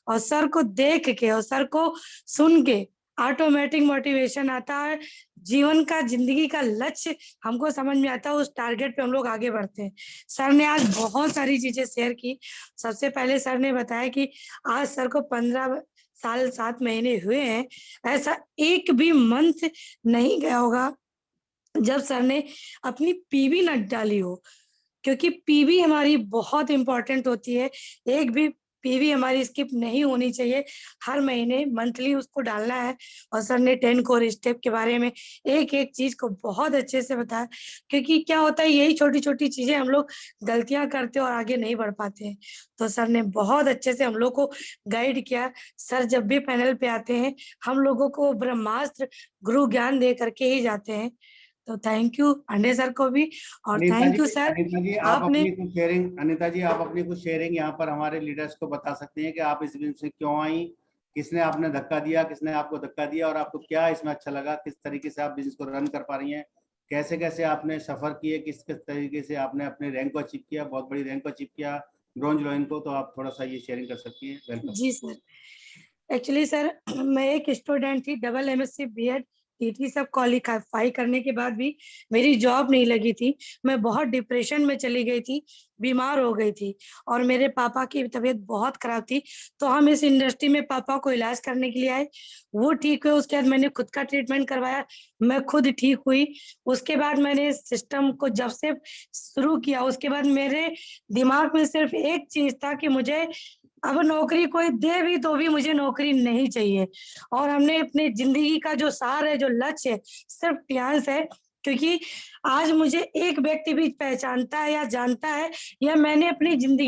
और सर को देख के और सर को सुन के ऑटोमेटिक मोटिवेशन आता है, जीवन का, जिंदगी का लक्ष्य हमको समझ में आता है, उस टारगेट पे हम लोग आगे बढ़ते हैं। सर ने आज बहुत सारी चीजें शेयर की। सबसे पहले सर ने बताया कि आज सर को 15 साल 7 महीने हुए हैं, ऐसा एक भी मंथ नहीं गया होगा जब सर ने अपनी पीवी न डाली हो। क्योंकि पीवी हमारी बहुत इंपॉर्टेंट होती है। एक भी पीवी हमारी स्किप नहीं होनी चाहिए, हर महीने मंथली उसको डालना है। और सर ने 10 कोर स्टेप के बारे में एक एक चीज को बहुत अच्छे से बताया, क्योंकि क्या होता है यही छोटी छोटी चीजें हम लोग गलतियां करते हैं और आगे नहीं बढ़ पाते हैं। तो सर ने बहुत अच्छे से हम लोग को गाइड किया। सर जब भी पैनल पे आते हैं हम लोगों को ब्रह्मास्त्र गुरु ज्ञान दे करके ही जाते हैं। तो थैंक यू पांडे सर को भी, और थैंक यू सर अनीता जी आप आपने। अपनी कुछ शेयरिंग, अनीता जी आप अपनी कुछ शेयरिंग यहाँ पर हमारे लीडर्स को बता सकते हैं कि आप इस बिजनेस में क्यों आई, किसने आपने धक्का दिया, किसने आपको धक्का दिया, और आपको क्या इसमें अच्छा लगा, किस तरीके से आप बिजनेस को रन कर पा रही हैं, कैसे कैसे आपने सफर किए, किस किस तरीके से आपने अपने रैंक को अचीव किया, बहुत बड़ी रैंक को अचीव किया, ब्रॉन्ज लोइन को। तो आप थोड़ा सा ये शेयरिंग कर सकती हैं। वेलकम। जी सर, एक्चुअली सर मैं एक स्टूडेंट थी, डबल MSc BEd टीटी सब क्वालिफाई करने के बाद भी मेरी जॉब नहीं लगी थी। मैं बहुत डिप्रेशन में चली गई थी, बीमार हो गई थी, और मेरे पापा की तबीयत बहुत खराब थी। तो हम इस इंडस्ट्री में पापा को इलाज करने के लिए आए, वो ठीक हुए। उसके बाद मैंने खुद का ट्रीटमेंट करवाया, मैं खुद ठीक हुई। उसके बाद मैंने सिस्टम को जब से शुरू किया, उसके बाद मेरे दिमाग में सिर्फ एक चीज था कि मुझे अब नौकरी कोई दे भी तो भी मुझे नौकरी नहीं चाहिए। और हमने अपनी जिंदगी का जो सार है, जो लक्ष्य है, सिर्फ टियांस है। क्योंकि आज मुझे एक व्यक्ति भी पहचानता है या जानता है, या मैंने अपनी जिंदगी